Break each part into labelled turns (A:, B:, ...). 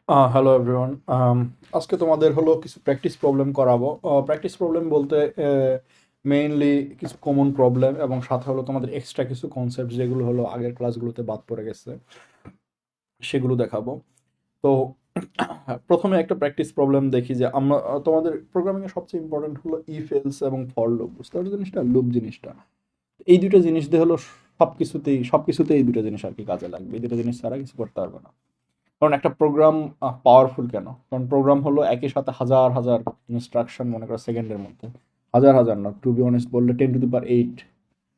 A: Hello everyone. আজকে তোমাদের হলো কিছু প্র্যাকটিস প্রবলেম করাবো। প্র্যাকটিস প্রবলেম বলতে মেইনলি কিছু কমন প্রবলেম এবং সাথে হলো তোমাদের এক্সট্রা কিছু কনসেপ্ট যেগুলো হলো আগের ক্লাসগুলোতে বাদ পড়ে গেছে সেগুলো দেখাবো। তো প্রথমে একটা প্র্যাকটিস প্রবলেম দেখি যে আমরা তোমাদের প্রোগ্রামিংয়ে সবচেয়ে ইম্পর্টেন্ট হলো ইফ এলস এবং ফর লুপ। বুঝতে পারছো জিনিসটা? লুপ জিনিসটা, এই দুটো জিনিস দিয়ে হলো সব কিছুতেই এই দুটো জিনিস আর কি কাজে লাগবে। এই দুটো জিনিস ছাড়া কিছু করতে পারবে না। কারণ একটা প্রোগ্রাম পাওয়ারফুল কেন? কারণ প্রোগ্রাম হলো একই সাথে হাজার হাজার ইনস্ট্রাকশন, মনে করো সেকেন্ডের মধ্যে, হাজার হাজার না, টু বি অনেস্ট বললে 10^8,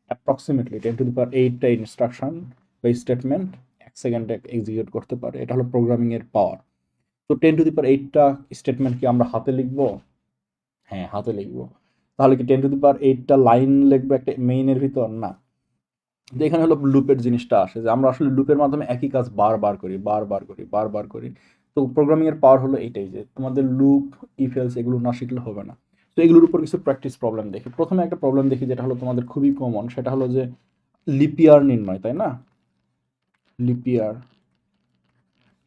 A: অ্যাপ্রক্সিমেটলি 10^8টা ইনস্ট্রাকশন বা স্টেটমেন্ট এক সেকেন্ডে এক্সিকিউট করতে পারে। এটা হলো প্রোগ্রামিং এর পাওয়ার। তো 10^8টা স্টেটমেন্ট কি আমরা হাতে লিখবো? হ্যাঁ, হাতে লিখবো। তাহলে কি 10^8টা লাইন লিখবো একটা মেইনের ভিতর? না। তো এখানে হলো লুপের জিনিসটা আসে যে আমরা আসলে লুপের মাধ্যমে একই কাজ বারবার করি, বারবার করি, বারবার করি। তো প্রোগ্রামিং এর পাওয়ার হলো এইটাই যে তোমাদের লুপ, ইফ এলস এগুলো না শিখলে হবে না। তো এগুলোর উপর কিছু প্র্যাকটিস প্রবলেম দেখি। প্রথমে একটা প্রবলেম দেখি যেটা হলো তোমাদের খুবই কমন, সেটা হলো যে লিপিয়ার নির্ণয়, তাই না? লিপিয়ার,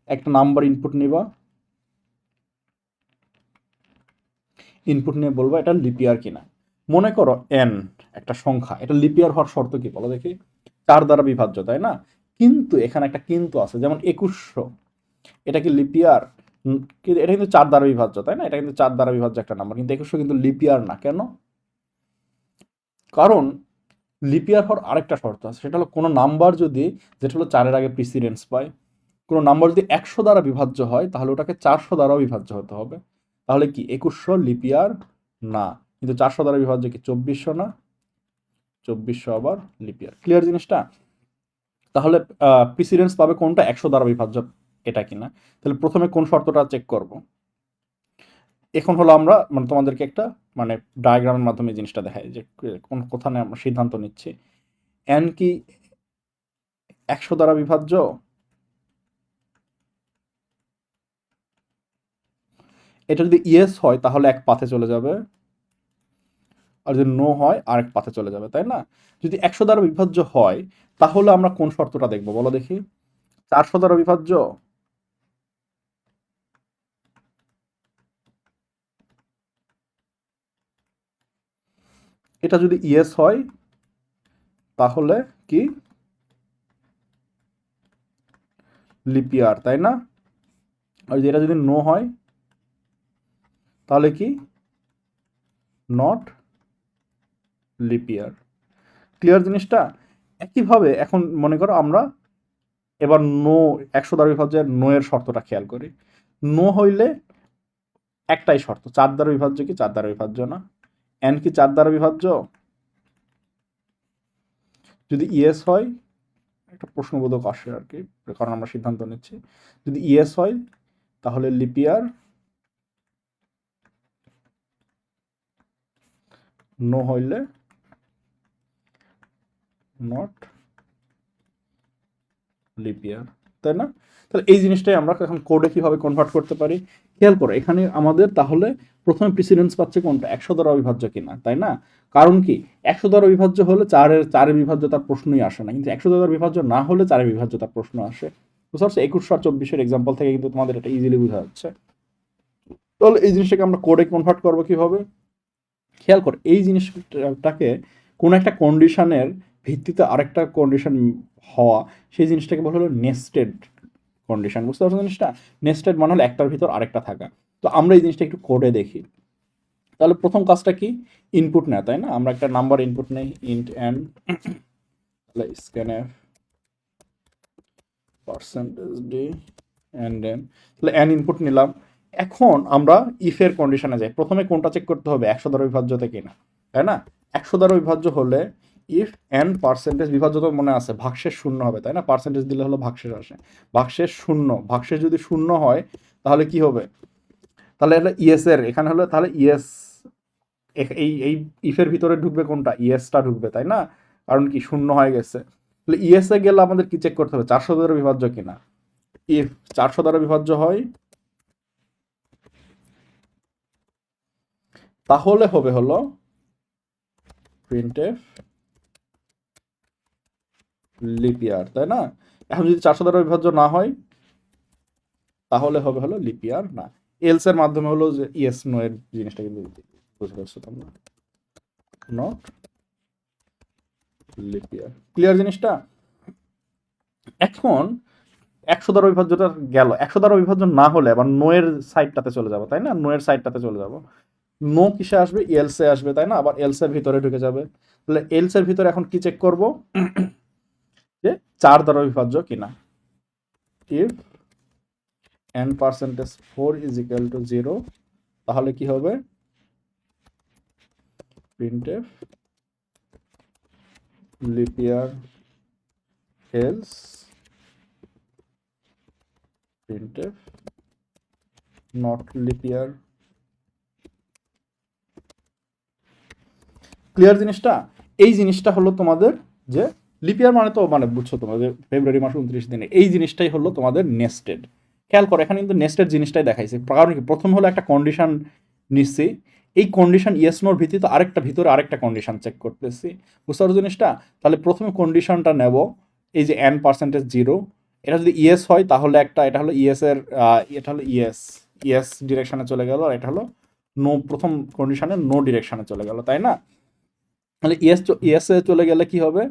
A: একটা নাম্বার ইনপুট নিবা, ইনপুট নিয়ে বলবো এটা লিপিয়ার কিনা। মনে করো এন একটা সংখ্যা, এটা লিপিয়ার হওয়ার শর্ত কি বলো দেখি? 4 দ্বারা বিভাজ্য, তাই না? কিন্তু এখানে একটা কিন্তু আছে, যেমন 2100, এটা কি লিপিয়ার? কিন্তু এটা কিন্তু 4 দ্বারা বিভাজ্য, তাই না? এটা কিন্তু 4 দ্বারা বিভাজ্য একটা নাম্বার, কিন্তু 2100 কিন্তু লিপিয়ার না। কেন? কারণ লিপিয়ার হওয়ার আরেকটা শর্ত আছে, সেটা হলো কোনো নাম্বার যদি, যেটা হলো 4-এর আগে প্রিসিডেন্স পায়, কোনো নাম্বার যদি 100 দ্বারা বিভাজ্য হয় তাহলে ওটাকে 400 দ্বারাও বিভাজ্য হতে হবে। তাহলে কি 2100 লিপিয়ার না? কিন্তু 400 দ্বারা বিভাজ্য কি 2400 না? 2400 আবার লিপিয়ার। ক্লিয়ার জিনিসটা? তাহলে প্রিসিডেন্স পাবে কোনটা? 100 দ্বারা বিভাজ্য এটা কিনা। তাহলে প্রথমে কোন শর্তটা চেক করব? এখন হলো আমরা মানে তোমাদেরকে একটা মানে ডায়াগ্রামের মাধ্যমে এই জিনিসটা দেখাই যে কোন কোথায় আমরা সিদ্ধান্ত নিচ্ছি। এন কি 100 দ্বারা বিভাজ্য? এটা যদি ইয়েস হয় তাহলে এক পাথে চলে যাবে, আর যদি নো হয় আরেক পাথে চলে যাবে, তাই না? যদি 100 দ্বারা বিভাজ্য হয় তাহলে আমরা কোন শর্তটা দেখবো বলো দেখি? 400 দ্বারা বিভাজ্য? এটা যদি ইয়েস হয় তাহলে কি লিপিয়ার, তাই না? আর যদি এটা যদি নো হয় তাহলে কি নট লিপিয়ার। ক্লিয়ার জিনিসটা? একইভাবে এখন মনে করো আমরা এবার নো, 100 দ্বারা বিভাজ্যের নো এর শর্তটা খেয়াল করি। নো হইলে একটাই শর্ত, 4 দ্বারা বিভাজ্য কি 4 দ্বারা বিভাজ্য না? এন কি 4 দ্বারা বিভাজ্য? যদি ইয়েস হয়, একটা প্রশ্নবোধক আসে আর কি, কারণ আমরা সিদ্ধান্ত নিচ্ছি। যদি ইয়েস হয় তাহলে লিপিয়ার, নো হইলে নট লিপিয়ার, তাই না? তাহলে এই জিনিসটাই আমরা এখন কোডে কিভাবে কনভার্ট করতে পারি খেয়াল করো। এখানে আমাদের তাহলে প্রথমে প্রিসিডেন্স পাচ্ছে কোনটা? 100 দ্বারা অবিভাজ্য কিনা, তাই না? কারণ কি 100 দ্বারা বিভাজ্য হলে চারের বিভাজ্যতার প্রশ্নই আসে না, কিন্তু 100 দ্বারা বিভাজ্য না হলে চারের বিভাজ্যতার প্রশ্ন আসে। বুঝতে পারছো? 2100 আর 2400 এক্সাম্পল থেকে কিন্তু তোমাদের এটা ইজিলি বোঝা যাচ্ছে। তাহলে এই জিনিসটাকে আমরা কোডে কনভার্ট করবো কিভাবে? খেয়াল কর, এই জিনিসটাকে কোন একটা কন্ডিশনের ভিত্তিতে আরেকটা কন্ডিশন হওয়া, সেই জিনিসটাকে বলা হলো নেস্টেড কন্ডিশন। বুঝতে পারছো জিনিসটা? নেস্টেড মানে হলো একটার ভিতর আরেকটা থাকা। তো আমরা এই জিনিসটা একটু কোডে দেখি। তাহলে প্রথম কাজটা কি? ইনপুট নেয়, তাই না? আমরা একটা নাম্বার ইনপুট নেই, ইন্ট এন, তাহলে scanf percentage d and then, তাহলে এন ইনপুট নিলাম। এখন আমরা ইফের কন্ডিশনে যাই। প্রথমে কোনটা চেক করতে হবে? 100 দ্বারা বিভাজ্যতা কিনা, তাই না? 100 দ্বারা বিভাজ্য হলে ইফ এন পার্সেন্টেজ বিভাজ্য তো মনে আছে ভাগশেষ শূন্য হবে, তাই না? পার্সেন্টেজ দিলে হলো ভাগশেষ আসে। ভাগশেষ শূন্য, ভাগশেষ যদি শূন্য হয় তাহলে কি হবে? তাহলে এটা ইএস এর এখানে হলো, তাহলে ইএস এই ইফের ভিতরে ঢুকবে কোনটা? ইএসটা ঢুকবে, তাই না? কারণ কি শূন্য হয়ে গেছে। তাহলে ইএস এ গেলে আমাদের কি চেক করতে হবে? 400 দ্বারা বিভাজ্য কিনা। ইফ 400 দ্বারা বিভাজ্য হয় তাহলে হবে হলো প্রিন্টএফ লিপিয়ার, তাই না? এখন যদি 400 দ্বারা বিভাজ্য না হয় তাহলে হবে হলো লিপ ইয়ার না। এলস এর মাধ্যমে হলো যে ইয়েস নো এর জিনিসটা কিন্তু বুঝতে পারছো তোমরা, নট লিপ ইয়ার। ক্লিয়ার জিনিসটা? এখন 100 দ্বারা অবিভাজ্যটা গেল, 100 দ্বারা অবিভাজ্য না হলে আবার নো এর সাইডটাতে চলে যাবো, তাই না? নো এর সাইডটাতে চলে যাবো, নো কিসে আসবে, এলস এ আসবে, তাই না? আবার এলস এর ভিতরে ঢুকে যাবে। তাহলে এলস এর ভিতরে এখন কি চেক করব, যে 4 দ্বারা অবিভাজ্য কিনা। If n%4 is equal to 0, তাহলে কি হবে, printf leap year else printf not leap year। Clear জিনিসটা? এই জিনিসটা হলো তোমাদের যে লিপ ইয়ার মানে তো মানে বুঝছো তোমাদের ফেব্রুয়ারি মাস 29 দিনে, এই জিনিসটাই হলো তোমাদের নেস্টেড। খেয়াল করো এখানে কিন্তু নেস্টেড জিনিসটাই দেখাইছে, কারণ কি প্রথম হলো একটা কন্ডিশন নিচ্ছি, এই কন্ডিশন ইয়েস নোর ভিত্তিতে আরেকটা ভিতরে আরেকটা কন্ডিশন চেক করতেছি, বুঝতে পারছো জিনিসটা? তাহলে প্রথমে কন্ডিশনটা নেব, এই যে n%0, এটা যদি ইয়েস হয় তাহলে একটা, এটা হলো ইয়েস এর এটা হলো ইয়েস, ইয়েস ডিরেকশনে চলে গেল, আর এটা হলো নো, প্রথম কন্ডিশনে নো ডিরেকশনে চলে গেল, তাই না? তাহলে ইয়েস এ চলে গেলে কি হবে,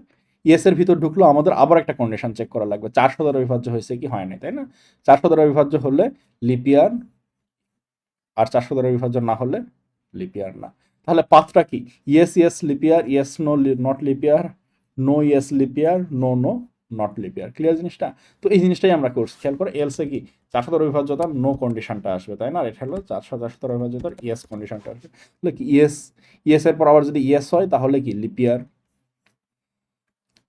A: ইয়েস এর ভিতর ঢুকলো, আমাদের আবার একটা কন্ডিশন চেক করা লাগবে 400 দ্বারা অবিভাজ্য হয়েছে কি হয় নাই, তাই না? 400 দ্বারা অবিভাজ্য হলে লিপ ইয়ার, আর 400 দ্বারা বিভাজ্য না হলে লিপ ইয়ার না। তাহলে পাথটা কি, yes yes leap year, yes no not leap year, no yes leap year, no no not leap year. Clear জিনিসটা? তো এই জিনিসটাই আমরা করছি, খেয়াল করে এলসে কি 400 দ্বারা বিভাজ্যতার নো কন্ডিশনটা আসবে, তাই না? আর এটা হলো 400 দ্বারা বিভাজ্যতার ইয়েস কন্ডিশনটা আসবে। তাহলে কি ইয়েস, ইয়েস এর পর আবার যদি ইয়েস হয় তাহলে কি লিপ ইয়ার,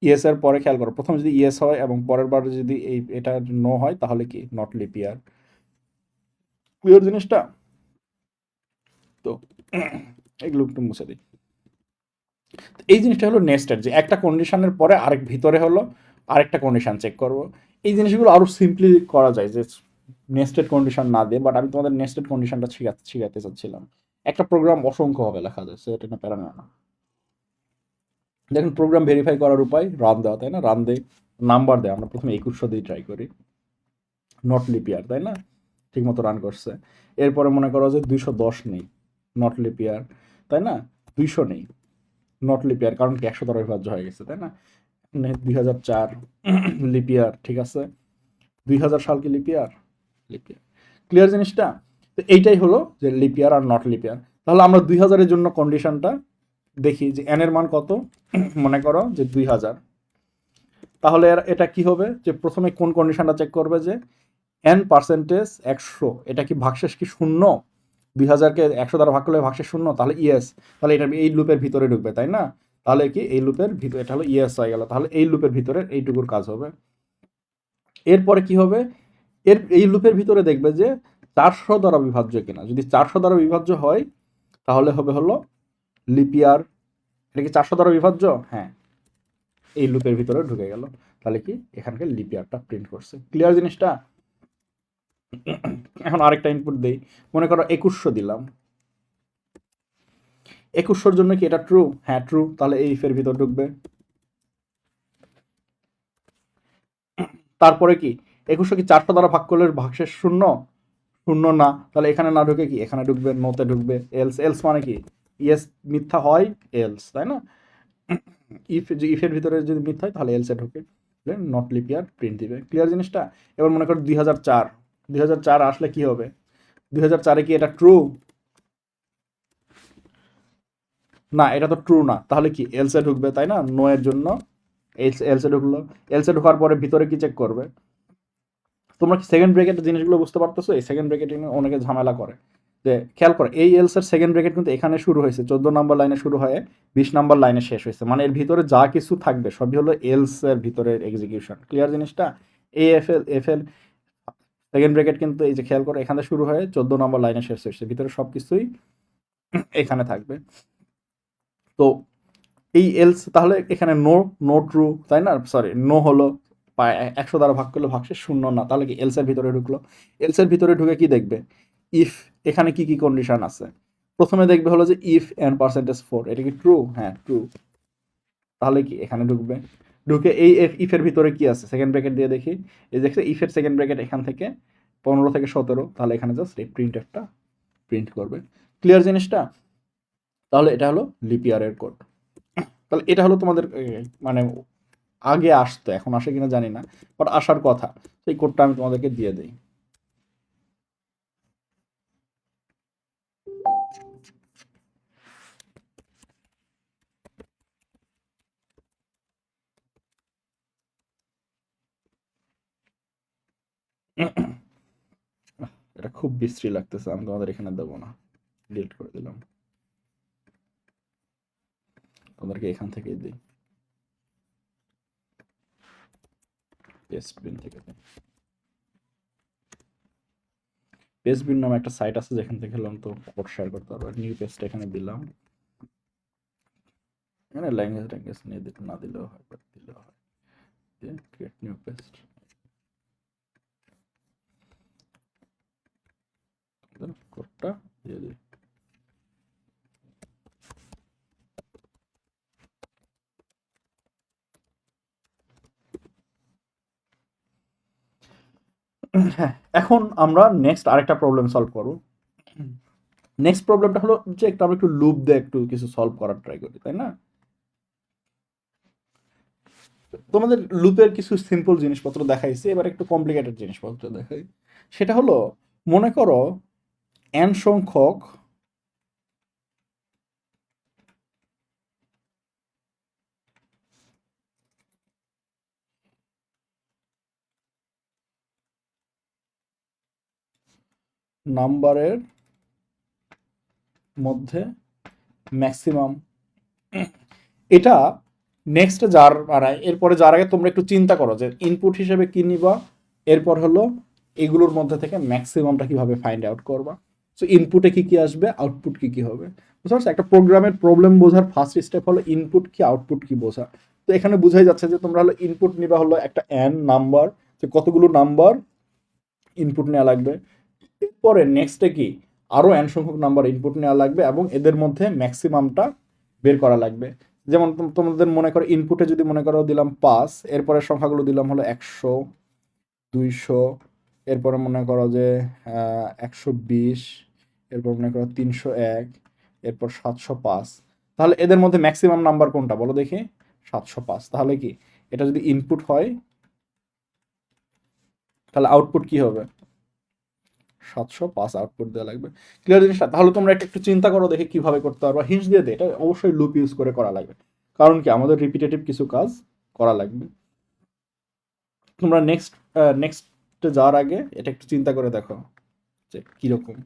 A: ইয়েস এর পরে খেয়াল করো প্রথম যদি ইয়েস হয় এবং পরের বার যদি এটা নো হয় তাহলে কি নট লিপ ইয়ার। ক্লিয়ার জিনিসটা? তো এগুলো একটু মুছে দিই। এই জিনিসটা হলো নেস্টেড, যে একটা কন্ডিশনের পরে আরেক ভিতরে হলো আরেকটা কন্ডিশন চেক করব। এই জিনিসগুলো আরো সিম্পলি করা যায় যে নেস্টেড কন্ডিশন না দিয়ে, বাট আমি তোমাদের নেস্টেড কন্ডিশনটা শিখাতে চাচ্ছিলাম। একটা প্রোগ্রাম অসংখ্যভাবে লেখা যায়, সেটা না প্যারা না। দেখুন প্রোগ্রাম ভেরিফাই করার উপায় রান দেওয়া, তাই না? রান দেয়, নাম্বার দেয়, আমরা প্রথমে 2100 দিয়ে ট্রাই করি, নট লিপিয়ার, তাই না? ঠিক মতো রান করছে। এরপরে মনে করো যে 210 নেই, নট লিপিয়ার, তাই না? 200 নেই, নট লিপিয়ার, কারণ কি 100 দ্বারা বিভাজ্য হয়ে গেছে, তাই না? 2004 লিপিয়ার, ঠিক আছে? 2000 সাল কি লিপিয়ার? লিপিয়ার। ক্লিয়ার জিনিসটা? তো এইটাই হলো যে লিপিয়ার আর নট লিপিয়ার। তাহলে আমরা 2000-এর জন্য কন্ডিশনটা দেখি যে এন এর মান কত, মনে করো যে 2000। তাহলে এটা কি হবে, যে প্রথমে কোন কন্ডিশনটা চেক করবে, যে n%100, এটা কি ভাগশেষ কি শূন্য? 2000-কে 100 দ্বারা ভাগ করলে ভাগশেষ শূন্য, তাহলে ইয়েস, তাহলে এটা এই লুপের ভিতরে ঢুকবে, তাই না? তাহলে কি এই লুপের ভিতরে, এটা হলো ইয়েস হয়ে গেল, তাহলে এই লুপের ভিতরে এইটুকুর কাজ হবে। এরপরে কি হবে, এই লুপের ভিতরে দেখবে যে 400 দ্বারা বিভাজ্য কিনা, যদি 400 দ্বারা বিভাজ্য হয় তাহলে হবে হলো লিপিয়ার। এটা কি 400 দ্বারা বিভাজ্য? হ্যাঁ, এই লুপের ভিতরে ঢুকে গেল, তাহলে কি এখানকার লিপিয়ারটা প্রিন্ট করছে। ক্লিয়ার জিনিসটা? এখন আরেকটা ইনপুট দেই, মনে করো 2100 দিলাম, 2100-র জন্য কি এটা ট্রু? হ্যাঁ ট্রু, তাহলে এই ইফের ভিতর ঢুকবে। তারপরে কি 2100 কি 400 দ্বারা ভাগ করলে ভাগশেষ শূন্য? শূন্য না, তাহলে এখানে না ঢুকে কি এখানে ঢুকবে, নোতে ঢুকবে। এলস, এলস মানে কি ইয়েস মিথ্যা হয় এলস, তাই না? ইফের ভিতরে যদি মিথ্যা হয় তাহলে এলসে ঢুকে, নট লিপিয়ার প্রিন্ট দিবে। ক্লিয়ার জিনিসটা? এবার মনে করো 2004, 2004 আসলে কি হবে, 2004-এ কি এটা ট্রু? না, এটা তো ট্রু না, তাহলে কি এলসে ঢুকবে, তাই না? নো এর জন্য এলসে ঢুকলো। এলসে ঢোকার পরে ভিতরে কি চেক করবে? তোমরা কি সেকেন্ড ব্র্যাকেটের জিনিসগুলো বুঝতে পারতেছো? এই সেকেন্ড ব্র্যাকেট অনেকে ঝামেলা করে, যে খেয়াল করে এই এলস এর সেকেন্ড ব্র্যাকেট কিন্তু এখানে শুরু হয়েছে, 14 নম্বর লাইনে শুরু হয়ে 20 নম্বর লাইনে শেষ হয়েছে, মানে এর ভিতরে যা কিছু থাকবে সবই হলো এলস এর ভিতরের এক্সিকিউশন। ক্লিয়ার জিনিসটা? এফএল সেকেন্ড ব্র্যাকেট কিন্তু এই যে খেয়াল করে এখানে শুরু হয়ে 14 নম্বর লাইনে শেষ হয়েছে, ভিতরে সব কিছুই এখানে থাকবে। তো এই এলস, তাহলে এখানে নো, নো ট্রু, তাই না? সরি, নো হলো 100 দ্বারা ভাগ করলে ভাগশেষ শূন্য না, তাহলে কি এলসের ভিতরে ঢুকলো। এলসের ভিতরে ঢুকে কি দেখবে, ইফ, এখানে কি কি কন্ডিশন আছে, প্রথমে দেখবে হলো যে ইফ n%4, এটা কি ট্রু? হ্যাঁ ট্রু, তাহলে কি এখানে ঢুকবে। ঢুকে এই ইফের ভিতরে কি আছে, সেকেন্ড ব্র্যাকেট দিয়ে দেখি, এই দেখছে ইফের সেকেন্ড ব্র্যাকেট এখান থেকে 15 থেকে 17, তাহলে এখানে জাস্ট এই প্রিন্ট একটা প্রিন্ট করবে। ক্লিয়ার জিনিসটা? তাহলে এটা হলো লিপ ইয়ারের কোড। তাহলে এটা হলো তোমাদের মানে আগে আসতো, এখন আসে কিনা জানি না, বাট আসার কথা। সেই কোডটা আমি তোমাদেরকে দিয়ে দিই। এটা খুব বিশ্রী লাগতেছে, আমি তোমাদের এখানে দেবো না, ডিলিট করে দিলাম, তোমাদেরকে এখান থেকেই দিই, পেস্টবিন থেকে দিই। পেস্টবিন নামে একটা সাইট আছে যেখান থেকে হলাম তো কোড শেয়ার করতে পারবো। নিউ পেস্ট এখানে দিলাম, এখানে ল্যাঙ্গুয়েজ নিয়ে দিতে না দিলেও হয়, বাট দিলেও হয়। ক্রিয়েট নিউ পেস্ট, কোডটা দিয়ে দিই। হ্যাঁ, এখন আমরা নেক্সট আরেকটা প্রবলেম সলভ করব। নেক্সট প্রবলেমটা হলো যে আমরা একটু লুপ দিয়ে একটু কিছু সলভ করার ট্রাই করি, তাই না? তোমাদের লুপের কিছু সিম্পল জিনিসপত্র দেখাইছি, এবার একটু কমপ্লিকেটেড জিনিসপত্র দেখাই। সেটা হলো, মনে করো n সংখ্যক নাম্বারের মধ্যে ম্যাক্সিমাম, এটা নেক্সট যার বাড়ায়, এরপরে যার আগে তোমরা একটু চিন্তা করো যে ইনপুট হিসেবে কি নিবা, এরপর হলো এগুলোর মধ্যে থেকে ম্যাক্সিমামটা কিভাবে ফাইন্ড আউট করবা। সো ইনপুটে কি কি আসবে, আউটপুট কি কি হবে, বুঝতে পারছো? একটা প্রোগ্রামের প্রবলেম বোঝার ফার্স্ট স্টেপ হলো ইনপুট কি আউটপুট কি বোঝা। তো এখানে বোঝাই যাচ্ছে যে তোমরা হলো ইনপুট নিবা হলো একটা n নাম্বার, যে কতগুলো নাম্বার ইনপুট নেওয়া লাগবে। এরপরে নেক্সটে কি আরও n সংখ্যক নাম্বার ইনপুট নেওয়া লাগবে এবং এদের মধ্যে ম্যাক্সিমামটা বের করা লাগবে। যেমন তোমাদের মনে করো ইনপুটে যদি মনে করো দিলাম 5, এরপরে সংখ্যাগুলো দিলাম হলো 100, 200, এরপরে মনে করো যে 120, এরপর মনে করো 301, এরপর 705। তাহলে এদের মধ্যে ম্যাক্সিমাম নাম্বার কোনটা বলো দেখি? 705। তাহলে কি এটা যদি ইনপুট হয় তাহলে আউটপুট কি হবে? 705 আউটপুট দেওয়া লাগবে। ক্লিয়ার জিনিসটা? তাহলে তোমরা একটু চিন্তা করো দেখে কিভাবে করতে পারবা। হিন্টস দিয়ে দে, এটা অবশ্যই লুপ ইউজ করে করা লাগবে, কারণ কি আমাদের রিপিটেটিভ কিছু কাজ করা লাগবে। তোমরা নেক্সট যাওয়ার আগে এটা একটু চিন্তা করে দেখো যে কিরকম।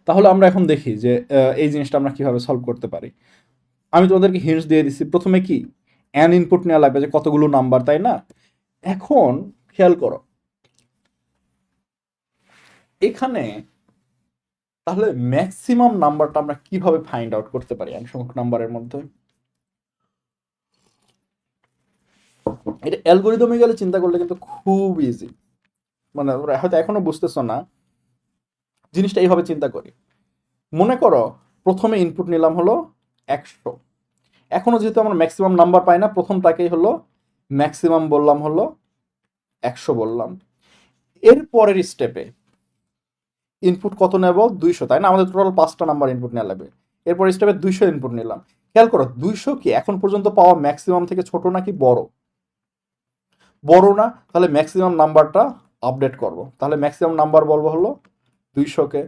A: তাহলে আমরা এখন দেখি যে এই জিনিসটা আমরা কিভাবে সলভ করতে পারি। আমি তোমাদেরকে হিন্টস দিয়ে দিচ্ছি। প্রথমে কি অ্যান ইনপুট নেওয়া লাগবে, যে কতগুলো নাম্বার, তাই না? এখন খেয়াল করো এখানে, তাহলে ম্যাক্সিমাম নাম্বারটা আমরা কিভাবে ফাইন্ড আউট করতে পারি n সংখ্যক নাম্বারের মধ্যে? এটা অ্যালগোরিদমে গেলে চিন্তা করলে কিন্তু খুব ইজি, মানে হয়তো এখনো বুঝতেছো না জিনিসটা। এইভাবে চিন্তা করি, মনে করো প্রথমে ইনপুট নিলাম হলো 100, এখনো যেহেতু আমরা ম্যাক্সিমাম নাম্বার পাই না, প্রথমটাকেই হলো ম্যাক্সিমাম বললাম হলো 100 বললাম। এর পরের স্টেপে ইনপুট কত নেব? 200, তাই না? আমাদের টোটাল 5টা নাম্বার ইনপুট নেওয়া লাগবে। এরপর স্টেপে 200 ইনপুট নিলাম। খেয়াল করো 200 কি এখন পর্যন্ত পাওয়া ম্যাক্সিমাম থেকে ছোট নাকি বড়? বড় না? তাহলে ম্যাক্সিমাম নাম্বারটা আপডেট করব। তাহলে ম্যাক্সিমাম নাম্বার বলবো হলো 200কে।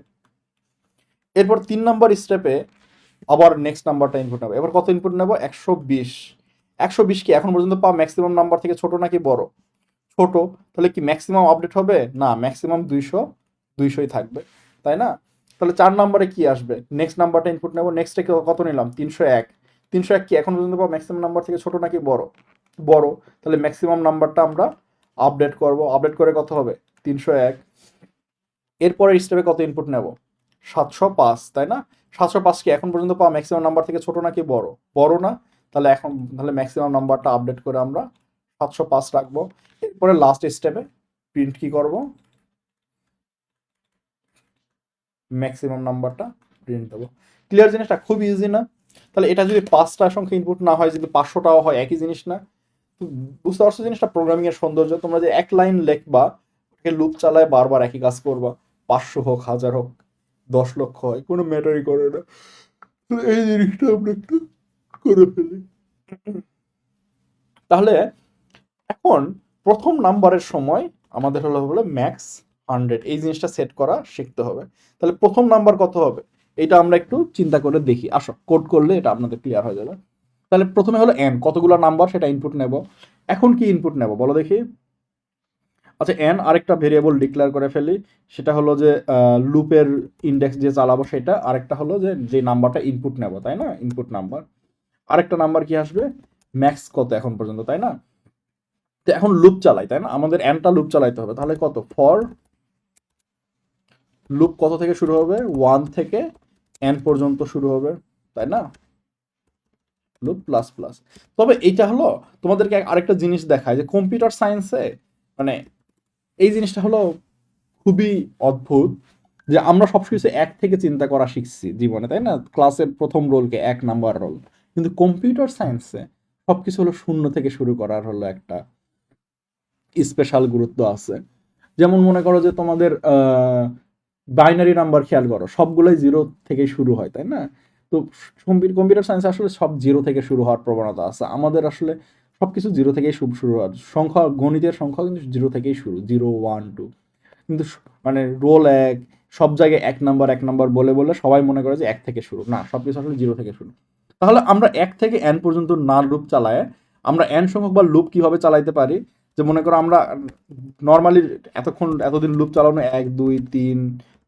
A: এরপর 3 নাম্বার স্টেপে আবার নেক্সট নাম্বারটা ইনপুট নেবো। এবার কত ইনপুট নেব? 120। 120 কি এখন পর্যন্ত পাওয়া ম্যাক্সিমাম নাম্বার থেকে ছোট নাকি বড়? ছোট। তাহলে কি ম্যাক্সিমাম আপডেট হবে না? ম্যাক্সিমাম 200, 200ই থাকবে, তাই না? তাহলে 4 নাম্বারে কি আসবে? নেক্সট নাম্বারটা ইনপুট নেব। নেক্সটে কত নিলাম? 301। 301 কি এখন পর্যন্ত পাওয়া ম্যাক্সিমাম নাম্বার থেকে ছোট নাকি বড়? বড়। তাহলে ম্যাক্সিমাম নাম্বারটা আমরা আপডেট করব। আপডেট করে কত হবে? 301। এরপরের স্টেপে কত ইনপুট নেব? 705, তাই না? 705 কি এখন পর্যন্ত পাওয়া ম্যাক্সিমাম নাম্বার থেকে ছোট নাকি বড়? বড় না? তাহলে ম্যাক্সিমাম নাম্বারটা আপডেট করে আমরা 705 রাখবো। এরপরে লাস্ট স্টেপে প্রিন্ট কি করব, ম্যাক্সিমাম নাম্বারটা প্রিন্ট দেবো। ক্লিয়ার? জিনিসটা খুব ইজি না? তাহলে এটা যদি 5টা সংখ্যা ইনপুট না হয়, যদি 500টাও হয়, একই জিনিস না? বুঝতে পারছো জিনিসটা? প্রোগ্রামিং এর সৌন্দর্য। তোমরা যে এক লাইন লিখবা, লুপ চালায় বারবার একই কাজ করবা, 500 হোক, 1000 হোক, 10 লক্ষ হয়, কোনো ম্যাটারই করে না। এই জিনিসটা আমরা একটু করে ফেলি। তাহলে এখন প্রথম নাম্বারের সময় আমাদের হলো ম্যাক্স 100, এই জিনিসটা সেট করা শিখতে হবে। তাহলে প্রথম নাম্বার কত হবে এটা আমরা একটু চিন্তা করে দেখি। আসো, কোড করলে এটা আপনাদের ক্লিয়ার হয়ে যাবে। তাহলে প্রথমে হলো এন, কতগুলো নাম্বার সেটা ইনপুট নেব। এখন কি ইনপুট নেব বলো দেখি? আচ্ছা, এন আরেকটা ভেরিয়েবল ডিক্লেয়ার করে ফেলি, সেটা হলো যে লুপের ইন্ডেক্স যে চালাবো সেটা, আরেকটা হলো যে নাম্বারটা ইনপুট নেব, তাই না? Input number. আরেকটা নাম্বার কি আসবে? ম্যাক্স কত এখন পর্যন্ত, তাই না? তো এখন লুপ চালাই, তাই না? আমাদের এনটা লুপ চালাইতে হবে। তাহলে কত? ফর লুপ কত থেকে শুরু হবে? 1 থেকে এন পর্যন্ত শুরু হবে, তাই না? Loop plus plus. তবে এইটা হলো তোমাদেরকে আরেকটা জিনিস দেখায় যে কম্পিউটার সায়েন্সে মানে এই জিনিসটা হলো খুবই অদ্ভুত, যে আমরা সবকিছু এক থেকে চিন্তা করা শিখছি জীবনে, তাই না? ক্লাসের প্রথম রোলকে 1 নাম্বার রোল, কিন্তু কম্পিউটার সায়েন্সে সবকিছু হলো শূন্য থেকে শুরু করার হলো একটা স্পেশাল গুরুত্ব আছে। যেমন মনে করো যে তোমাদের বাইনারি নাম্বার খেয়াল করো, সবগুলোই 0 থেকে শুরু হয়, তাই না? তো কম্পিউটার সায়েন্সে আসলে সব 0 থেকে শুরু হওয়ার প্রবণতা আছে। আমাদের আসলে সবকিছু 0 থেকেই শুরু হয়। সংখ্যা, গণিতের সংখ্যা কিন্তু 0 থেকেই শুরু, 0 1 2। কিন্তু মানে রোল এক, সব জায়গায় 1 নাম্বার বলে বলে সবাই মনে করে যে 1 থেকে শুরু, না, সবকিছু আসলে 0 থেকে শুরু। তাহলে আমরা 1 থেকে n পর্যন্ত না লুপ চালায় আমরা n সংখ্যক বা লুপ কিভাবে চালাইতে পারি? যে মনে করো আমরা নর্মালি এতদিন লুপ চালানো 1 2 3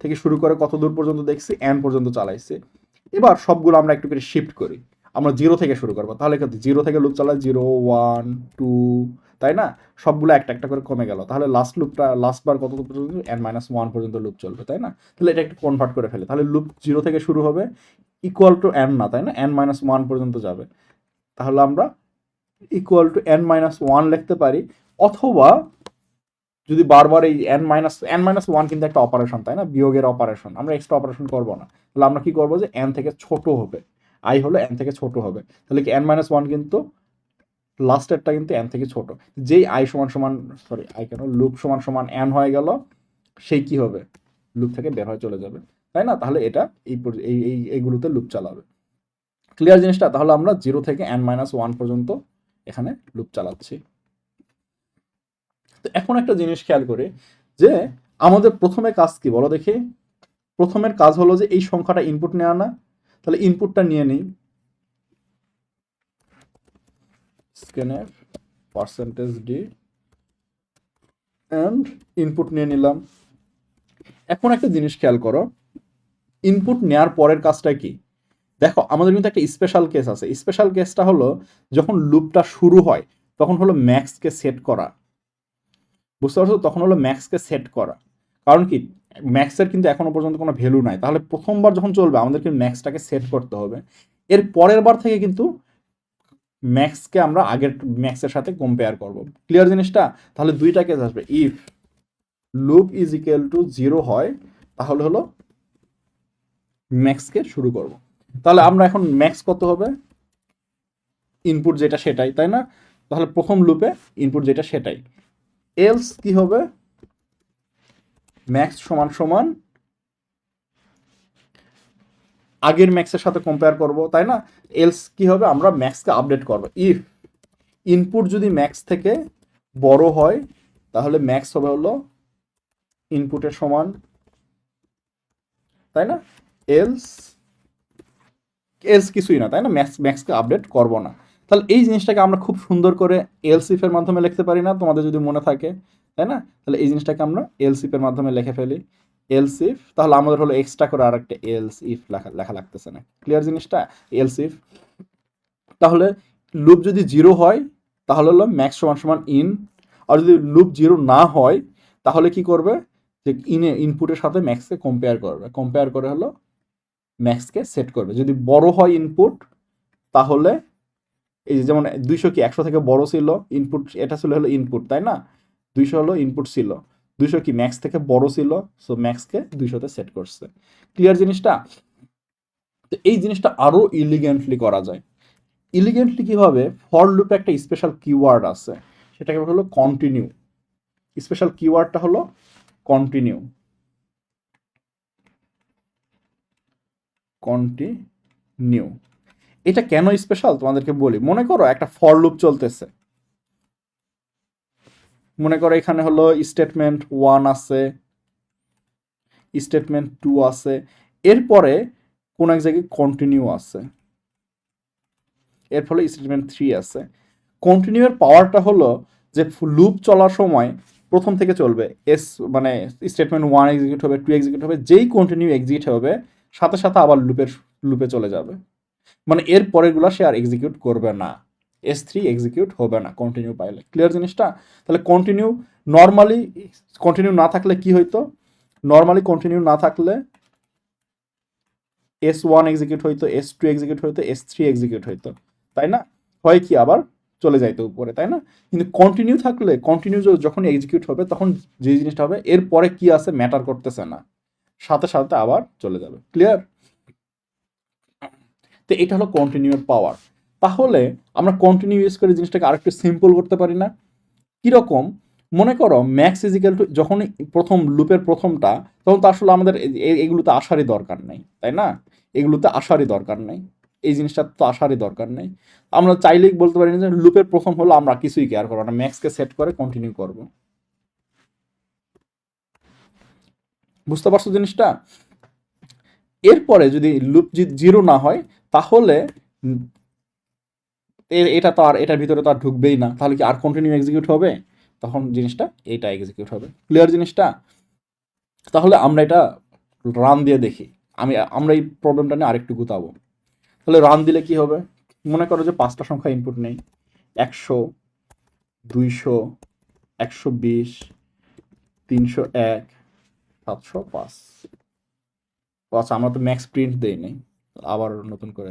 A: থেকে শুরু করে কত দূর পর্যন্ত দেখছি? n পর্যন্ত চালাইছি। এবার সবগুলো আমরা একটু করে শিফট করি, আমরা 0 থেকে শুরু করবো। তাহলে 0 থেকে লুপ চালাই 0 1 2, তাই না? সবগুলো একটা একটা করে কমে গেল। তাহলে লাস্ট বার কত পর্যন্ত? n-1 পর্যন্ত লুপ চলবে, তাই না? তাহলে এটা একটু কনভার্ট করে ফেলে। তাহলে লুপ 0 থেকে শুরু হবে, ইকুয়াল টু n না, তাই না? n-1 পর্যন্ত যাবে। তাহলে আমরা ইকুয়াল টু n-1 লিখতে পারি। অথবা যদি বারবার এই n-1 কিন্তু একটা অপারেশন, তাই না? বিয়োগের অপারেশন, আমরা এক্সট্রা অপারেশন করবো না। তাহলে আমরা কি করবো? যে n থেকে ছোট হবে, i হলো n থেকে ছোট হবে। তাহলে কি n-1 কিন্তু লাস্টেরটা কিন্তু n থেকে ছোট। যেই i সমান সমান, সরি i কেন, লুপ সমান সমান n হয়ে গেল, সেই কি হবে? লুপ থেকে বের হয়ে চলে যাবে, তাই না? তাহলে এটা এইগুলোতে লুপ চালাবে। ক্লিয়ার জিনিসটা? তাহলে আমরা 0 থেকে n-1 পর্যন্ত এখানে লুপ চালাচ্ছি। তো এখন একটা জিনিস খেয়াল করে যে আমাদের প্রথমে কাজ কি বলো দেখি? প্রথমের কাজ হলো যে এই সংখ্যাটা ইনপুট নেওয়া না? তাহলে ইনপুটটা নিয়ে নিই, স্ক্যানএফ %d অ্যান্ড ইনপুট নিয়ে নিলাম। এখন একটা জিনিস খেয়াল করো, ইনপুট নেওয়ার পরের কাজটা কি? দেখো, আমাদের কিন্তু একটা স্পেশাল কেস আছে। স্পেশাল কেসটা হলো যখন লুপটা শুরু হয় তখন হলো ম্যাক্সকে সেট করা। বুঝতে পারছো? তখন হলো ম্যাক্সকে সেট করা। কারণ কি, ম্যাক্সের কিন্তু এখনো পর্যন্ত কোনো ভ্যালু নাই। তাহলে প্রথমবার যখন চলবে আমাদেরকে ম্যাক্সটাকে সেট করতে হবে। এর পরের বার থেকে কিন্তু ম্যাক্সকে আমরা আগের ম্যাক্সের সাথে কম্পেয়ার করব। ক্লিয়ার জিনিসটা? তাহলে দুইটা কেস আসবে। If loop is equal to 0 হয় তাহলে হলো ম্যাক্সকে শুরু করব। তাহলে আমরা এখন ম্যাক্স কত হবে? ইনপুট যেটা সেটাই, তাই না? তাহলে প্রথম লুপে ইনপুট যেটা সেটাই। এলস কি হবে? ম্যাক্স সমান সমান আগের ম্যাক্সের সাথে কম্পেয়ার করব, তাই না? এলস কি হবে? আমরা ম্যাক্সকে আপডেট করব। ইফ ইনপুট যদি ম্যাক্স থেকে বড় হয় তাহলে ম্যাক্স হবে হলো ইনপুটের সমান, তাই না? এলস এলস কিছুই না, তাই না? ম্যাক্সকে আপডেট করব না। তাহলে এই জিনিসটাকে আমরা খুব সুন্দর করে এলস ইফের মাধ্যমে লিখতে পারি না? তোমাদের যদি মনে থাকে, তাই না? তাহলে এই জিনিসটাকে আমরা এলস ইফের মাধ্যমে লিখে ফেলি। এলস ইফ, তাহলে আমাদের হলো এক্সট্রা করে আর একটা এলস ইফ লেখা লাগতেছে না। ক্লিয়ার জিনিসটা? Else if. তাহলে লুপ যদি 0 হয় তাহলে হলো ম্যাক্স সমান সমান ইন, আর যদি লুপ 0 না হয় তাহলে কি করবে? যে ইনপুটের সাথে ম্যাক্সকে কম্পেয়ার করে হলো ম্যাক্সকে সেট করবে। যদি বড় হয় ইনপুট তাহলে এই যে যেমন 200 কি 100 থেকে বড় ছিল ইনপুট, এটা ছিল হলো ইনপুট তাই না, 200 হলো ইনপুট ছিল, 200 কি ম্যাক্স থেকে বড় ছিল, সো ম্যাক্সকে 200 তে সেট করছে। ক্লিয়ার জিনিসটা? তো এই জিনিসটা আরো ইলিগেন্টলি করা যায়। ইলিগেন্টলি কিভাবে? ফর লুপে একটা স্পেশাল কিওয়ার্ড আছে, সেটাকে হলো কন্টিনিউ। স্পেশাল কিওয়ার্ডটা হলো কন্টিনিউ। কন্টিনিউ এটা কেন স্পেশাল তোমাদেরকে বলি। মনে করো একটা ফর লুপ চলতেছে, মনে করো এখানে হলো স্টেটমেন্ট 1 আছে, স্টেটমেন্ট 2 আছে, এরপরে কোন এক জায়গায় কন্টিনিউ আছে, এর ফলে স্টেটমেন্ট 3 আছে। কন্টিনিউ এর পাওয়ারটা হলো যে লুপ চলার সময় প্রথম থেকে চলবে, এস মানে স্টেটমেন্ট 1 এক্সিকিউট হবে, 2 এক্সিকিউট হবে, যেই কন্টিনিউ এক্সিকিউট হবে সাথে সাথে আবার লুপে চলে যাবে, মানে এর পরেরগুলো সে আর এক্সিকিউট করবে না, S3 এক্সিকিউট হবে না কন্টিনিউ পাইলে। ক্লিয়ার জিনিসটা? তাহলে কন্টিনিউ নর্মালি কন্টিনিউ না থাকলে কি হইতো? নর্মালি কন্টিনিউ না থাকলে S1 এক্সিকিউট হইতো, S2 এক্সিকিউট হইতো, S3 এক্সিকিউট হইতো, তাই না? হয় কি আবার চলে যাইতো উপরে, তাই না? কিন্তু কন্টিনিউ থাকলে কন্টিনিউ যখন এক্সিকিউট হবে তখন যে জিনিসটা হবে এরপরে কি আছে ম্যাটার করতেছে না, সাথে সাথে আবার চলে যাবে। ক্লিয়ার? তো এটা হলো কন্টিনিউর পাওয়ার। তাহলে আমরা কন্টিনিউ ইউজ করে জিনিসটাকে আরেকটু সিম্পল করতে পারি না? কিরকম? মনে করো ম্যাক্স ইজিক্যাল টু যখন প্রথম লুপের প্রথমটা, তখন তো আসলে আমাদের এগুলোতে আসারই দরকার নেই, তাই না? এগুলোতে আসারই দরকার নেই, এই জিনিসটা তো আসারই দরকার নেই। আমরা চাইলেই বলতে পারি না যে লুপের প্রথম হলো আমরা কিছুই কেয়ার করবো না, ম্যাক্সকে সেট করে কন্টিনিউ করব। বুঝতে পারছো জিনিসটা? এরপরে যদি লুপ জিরো না হয় তাহলে এটা তো আর এটার ভিতরে তো আর ঢুকবেই না, তাহলে কি আর কন্টিনিউ এক্সিকিউট হবে? তখন জিনিসটা এইটা এক্সিকিউট হবে। ক্লিয়ার জিনিসটা? তাহলে আমরা এটা রান দিয়ে দেখি। আমরা এই প্রবলেমটা নিয়ে আরেকটু গুতাবো। তাহলে রান দিলে কি হবে? মনে করো যে 5টা সংখ্যা ইনপুট নেই, 100, 200, 120, 301, 705। আচ্ছা আমরা তো ম্যাক্স প্রিন্ট দেই নাই, আবার নতুন করে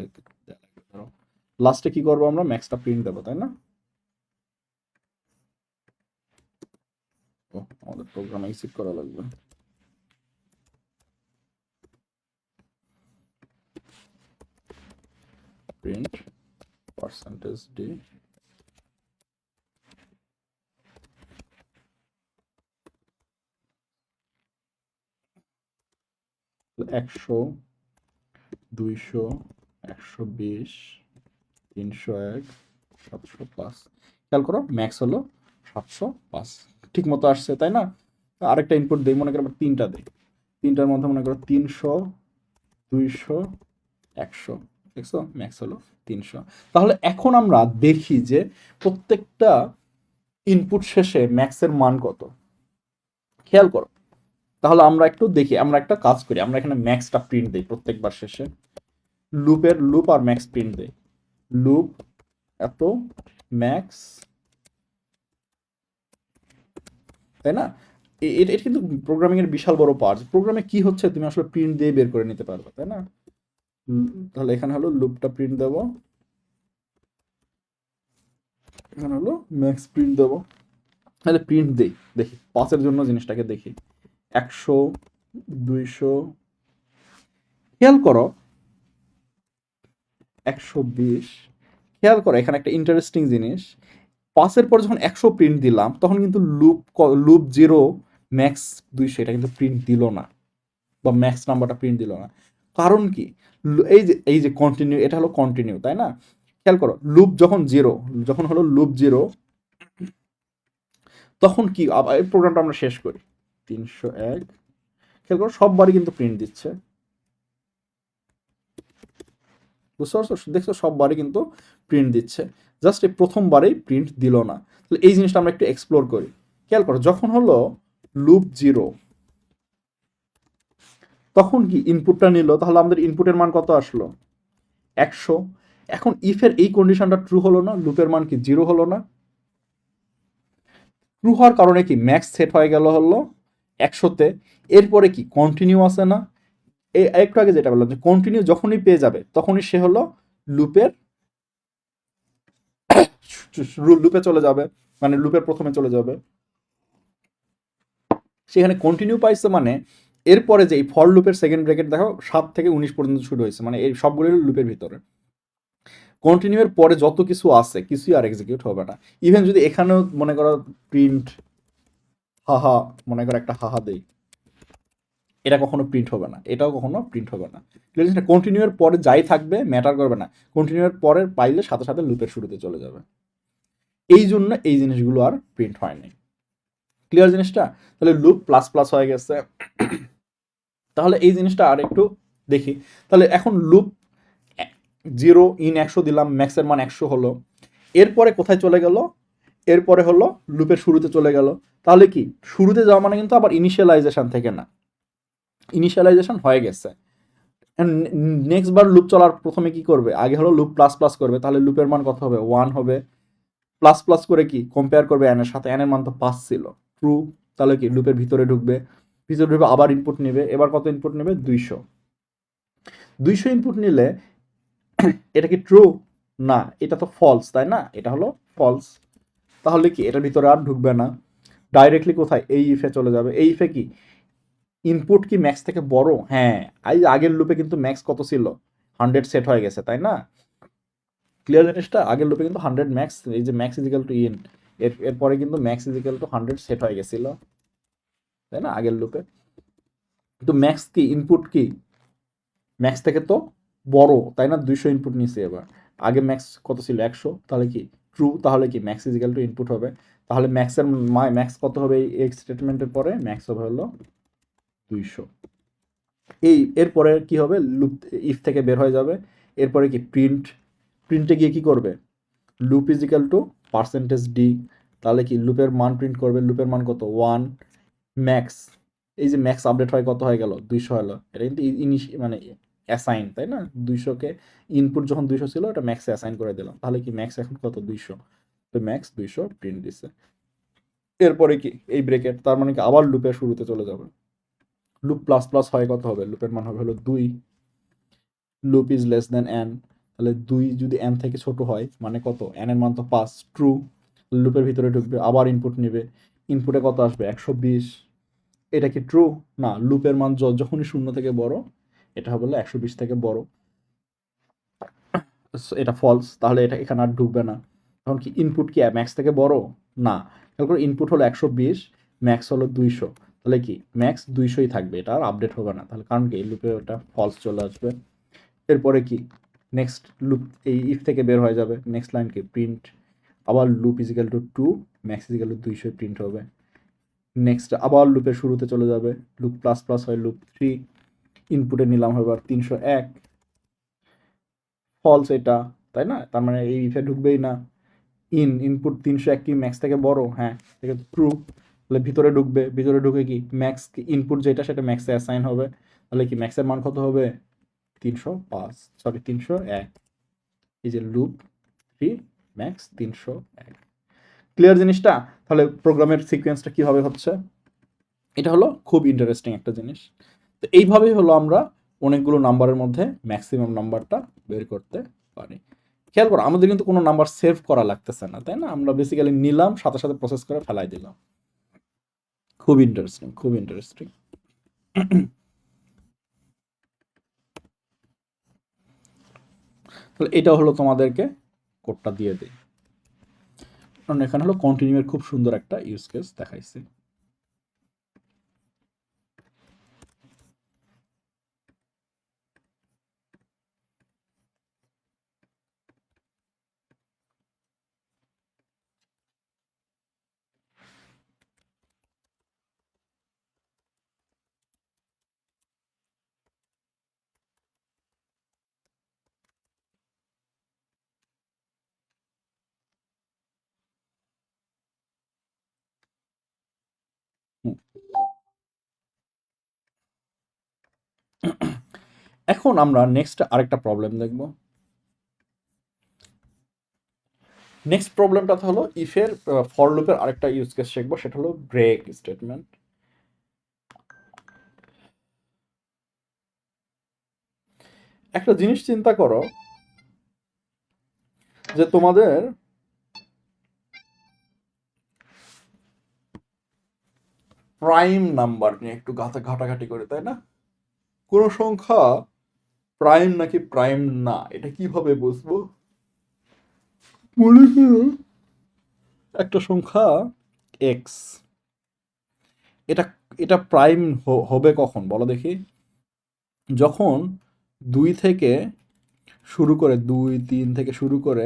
A: লাস্টে কি করবো? আমরা ম্যাক্সটা প্রিন্ট দেবো, তাই না? ও আমাদের প্রোগ্রাম এক্সিট করা লাগবে। Print %d 100, 200, 120, 301, 705। খেয়াল করো ম্যাক্স হলো 705, ঠিক মতো আসছে, তাই না? আরেকটা ইনপুট দিই, মনে করো আমরা 3টা দিই, 3টার মধ্যে মনে করো 300, 200, 100, দেখছো ম্যাক্স হলো 300। তাহলে এখন আমরা দেখি যে প্রত্যেকটা ইনপুট শেষে ম্যাক্সের মান কত। খেয়াল করো, তাহলে আমরা একটু দেখি, আমরা একটা কাজ করি, আমরা এখানে ম্যাক্সটা প্রিন্ট দিই প্রত্যেকবার শেষে, লুপ আর ম্যাক্স প্রিন্ট দেই। লুপ এত ম্যাক্স, তাই না? এটা কিন্তু প্রোগ্রামিং এর বিশাল বড় পার্ট। প্রোগ্রামে কি হচ্ছে তুমি আসলে প্রিন্ট দিয়ে বের করে নিতে পারবে, তাই না? তাহলে এখানে হলো লুপটা প্রিন্ট দেব, এখানে হলো ম্যাক্স প্রিন্ট দেব। তাহলে প্রিন্ট দেই, দেখি 5-এর জন্য জিনিসটাকে দেখি। 100, 200, খেয়াল করো 120। খেয়াল করো এখানে একটা ইন্টারেস্টিং জিনিস, 5-এর পর যখন 100 প্রিন্ট দিলাম তখন কিন্তু লুপ 0 ম্যাক্স 200 এটা কিন্তু প্রিন্ট দিল না, বা ম্যাক্স নাম্বারটা প্রিন্ট দিল না। কারণ কি? এই যে কন্টিনিউ, এটা হলো কন্টিনিউ, তাই না? খেয়াল করো লুপ যখন হলো লুপ 0, তখন কি আবার এই প্রোগ্রামটা আমরা শেষ করি। 301, খেয়াল করো সববারই কিন্তু প্রিন্ট দিচ্ছে, বুঝতে পারছো? দেখছো সববারই কিন্তু প্রিন্ট দিচ্ছে, জাস্ট এই প্রথমবারেই প্রিন্ট দিল না। তাহলে এই জিনিসটা আমরা একটু এক্সপ্লোর করি। খেয়াল করো যখন হলো লুপ 0, তখন কি ইনপুটটা নিল, তাহলে আমাদের ইনপুটের মান কত আসলো? 100। এখন ইফের এই কন্ডিশনটা ট্রু হলো না, লুপের মান কি 0 হলো না? ট্রু হওয়ার কারণে কি ম্যাক্স সেট হয়ে গেল হলো 100-তে, এরপরে কি কন্টিনিউ আছে না, একটু আগে যেটা বললাম যে কন্টিনিউ যখনই পেয়ে যাবে তখনই সে হলো লুপের লুপে চলে যাবে, মানে লুপের প্রথমে চলে যাবে। সেখানে কন্টিনিউ পাইছে মানে এরপরে যে এই ফর লুপের সেকেন্ড ব্র্যাকেট দেখো 7 থেকে 19 পর্যন্ত শুরু হয়েছে, মানে এই সবগুলো লুপের ভিতরে। কন্টিনিউ এর পরে যত কিছু আছে কিছুই আর এক্সিকিউট হবে না। ইভেন যদি এখানেও মনে করো প্রিন্ট হাহা, মনে করো একটা হাহা দেই, এটা কখনো প্রিন্ট হবে না, এটাও কখনো প্রিন্ট হবে না। কন্টিনিউ এর পরে যাই থাকবে ম্যাটার করবে না, কন্টিনিউ এর পরের পাইলে সাথে সাথে লুপের শুরুতে চলে যাবে। এই জন্য এই জিনিসগুলো আর প্রিন্ট হয়নি। ক্লিয়ার জিনিসটা? তাহলে লুপ প্লাস প্লাস হয়ে গেছে। তাহলে এই জিনিসটা আর একটু দেখি। তাহলে এখন লুপ 0 ইন 100 দিলাম, ম্যাক্সের মান 100 হলো, এরপরে কোথায় চলে গেল, এরপরে হলো লুপের শুরুতে চলে গেল। তাহলে কি শুরুতে যাওয়া মানে কিন্তু আবার ইনিশিয়ালাইজেশন থেকে না, ইনিশিয়ালাইজেশন হয়ে গেছে। নেক্সট বার লুপ চলার প্রথমে কি করবে, আগে হলো লুপ প্লাস প্লাস করবে, তাহলে লুপের মান কত হবে 1 হবে, প্লাস প্লাস করে কি কম্পেয়ার করবে এন এর সাথে, এন এর মান তো 5 ছিল, ট্রু। তাহলে কি লুপের ভিতরে ঢুকবে, ভিতরে ঢুকবে আবার ইনপুট নেবে, এবার কত ইনপুট নেবে 200, 200 ইনপুট নিলে এটা কি ট্রু না, এটা তো ফলস, তাই না, এটা হলো ফলস। তাহলে কি এটার ভিতরে আর ঢুকবে না, ডাইরেক্টলি কোথায় এই ইফে চলে যাবে। এই ইফে কি ইনপুট কি ম্যাক্স থেকে বড়, হ্যাঁ এই আগের লুপে কিন্তু ম্যাক্স কত ছিল 100 সেট হয়ে গেছে, তাই না। ক্লিয়ার জিনিসটা? আগের লুপে কিন্তু 100 ম্যাক্স, এই যে ম্যাক্স ইজিক্যাল টু ইন, এরপরে কিন্তু ম্যাক্স ইজিক্যাল টু 100 সেট হয়ে গেছিল, তাই না আগের লুপে। তো ম্যাক্স কি ইনপুট কি ম্যাক্স থেকে তো বড়, তাই না, 200 ইনপুট নিছে এবার, আগে ম্যাক্স কত ছিল 100, তাহলে কি ট্রু, তাহলে কি ম্যাক্স ইজিক্যাল টু ইনপুট হবে, তাহলে ম্যাক্সের ম্যাক্স কত হবে এই স্টেটমেন্টের পরে, ম্যাক্স হবে হলো 200। এই এরপরে কি হবে, লুপ ইফ থেকে বের হয়ে যাবে, এরপরে কি প্রিন্ট, প্রিন্টে গিয়ে কি করবে, loop is equal two percentage D, তাহলে কি লুপের মান প্রিন্ট করবে, লুপের মান কত 1, ম্যাক্স, এই যে ম্যাক্স আপডেট হয় কত হয়ে গেল 200 হলো, এটা কিন্তু মানে অ্যাসাইন, তাই না, 200-কে ইনপুট যখন 200 ছিল এটা ম্যাক্সে অ্যাসাইন করে দিলাম, তাহলে কি ম্যাক্স এখন কত 200, তো ম্যাক্স 200 প্রিন্ট দিছে। এরপরে কি এই ব্রেকেট, তার মানে কি আবার লুপের শুরুতে চলে যাবে, লুপ প্লাস প্লাস হয় কত হবে, লুপের মান হবে হলো 2, loop is less than n, তাহলে 2 যদি এন থেকে ছোট হয় মানে কত, এন এর মান তো 5, ট্রু, লুপের ভিতরে ঢুকবে আবার ইনপুট নেবে, ইনপুটে কত আসবে 120, এটা কি ট্রু না, লুপের মান যখনই 0 থেকে বড় এটা হবে 120 থেকে বড়, এটা ফলস, তাহলে এটা এখানে আর ঢুকবে না। তখন কি ইনপুট কি ম্যাক্স থেকে বড় না, খেয়াল করে ইনপুট হলো 120, ম্যাক্স হলো 200, তাহলে কি ম্যাক্স 200ই থাকবে, এটা আর আপডেট হবে না, তাহলে কারণ কি এই লুপে ওটা ফলস চলে আসবে। এরপরে কি নেক্সট লুপ এই ইফ থেকে বের হয়ে যাবে, নেক্সট লাইন কি প্রিন্ট, আবার loop is equal to 2, max is equal to 200 print হবে, নেক্সট আবার লুপের শুরুতে চলে যাবে, লুপ প্লাস প্লাস হয় লুপ 3, ইনপুটে নিলাম এবার 301, ফলস এটা, তাই না, তার মানে এই ইফে ঢুকবেই না। ইনপুট 301 কি ম্যাক্স থেকে বড়, হ্যাঁ ঠিক আছে ট্রু, তাহলে ভিতরে ঢুকবে, ভিতরে ঢুকে কি ম্যাক্স ইনপুট যেটা সেটা ম্যাক্সে অ্যাসাইন হবে, তাহলে কি ম্যাক্সের মান কত হবে 305, সরি 301, এই যে লুপ 3 ম্যাক্স 301। ক্লিয়ার জিনিসটা? তাহলে প্রোগ্রামের সিকোয়েন্সটা কিভাবে হচ্ছে, এটা হলো খুব ইন্টারেস্টিং একটা জিনিস। তো এইভাবেই হলো আমরা অনেকগুলো নাম্বারের মধ্যে ম্যাক্সিমাম নাম্বারটা বের করতে পারি। খেয়াল করো আমাদের কিন্তু কোনো নাম্বার সেভ করা লাগতেছে না, তাই না, আমরা বেসিক্যালি নিলাম সাথে সাথে প্রসেস করে ফেলাই দিলাম। খুব ইন্টারেস্টিং, খুব ইন্টারেস্টিং। তাহলে এটা হলো তোমাদেরকে কোডটা দিয়ে দিই, কারণ এখানে হলো কন্টিনিউ এর খুব সুন্দর একটা ইউজ কেস দেখাইছি। এখন আমরা নেক্সট আরেকটা প্রবলেম দেখব। নেক্সট প্রবলেমটা হলো ইফের ফর লুপের আরেকটা ইউজ কেস শিখবো, সেটা হলো ব্রেক স্টেটমেন্ট। একটা জিনিস চিন্তা করো যে তোমাদের প্রাইম নাম্বার নিয়ে একটু ঘাটাঘাটি করে, তাই না? কোন সংখ্যা প্রাইম নাকি প্রাইম না এটা কিভাবে বুঝবো? মনে করো একটা সংখ্যা এক্স, এটা এটা প্রাইম হবে কখন বলো দেখি? যখন 2 থেকে শুরু করে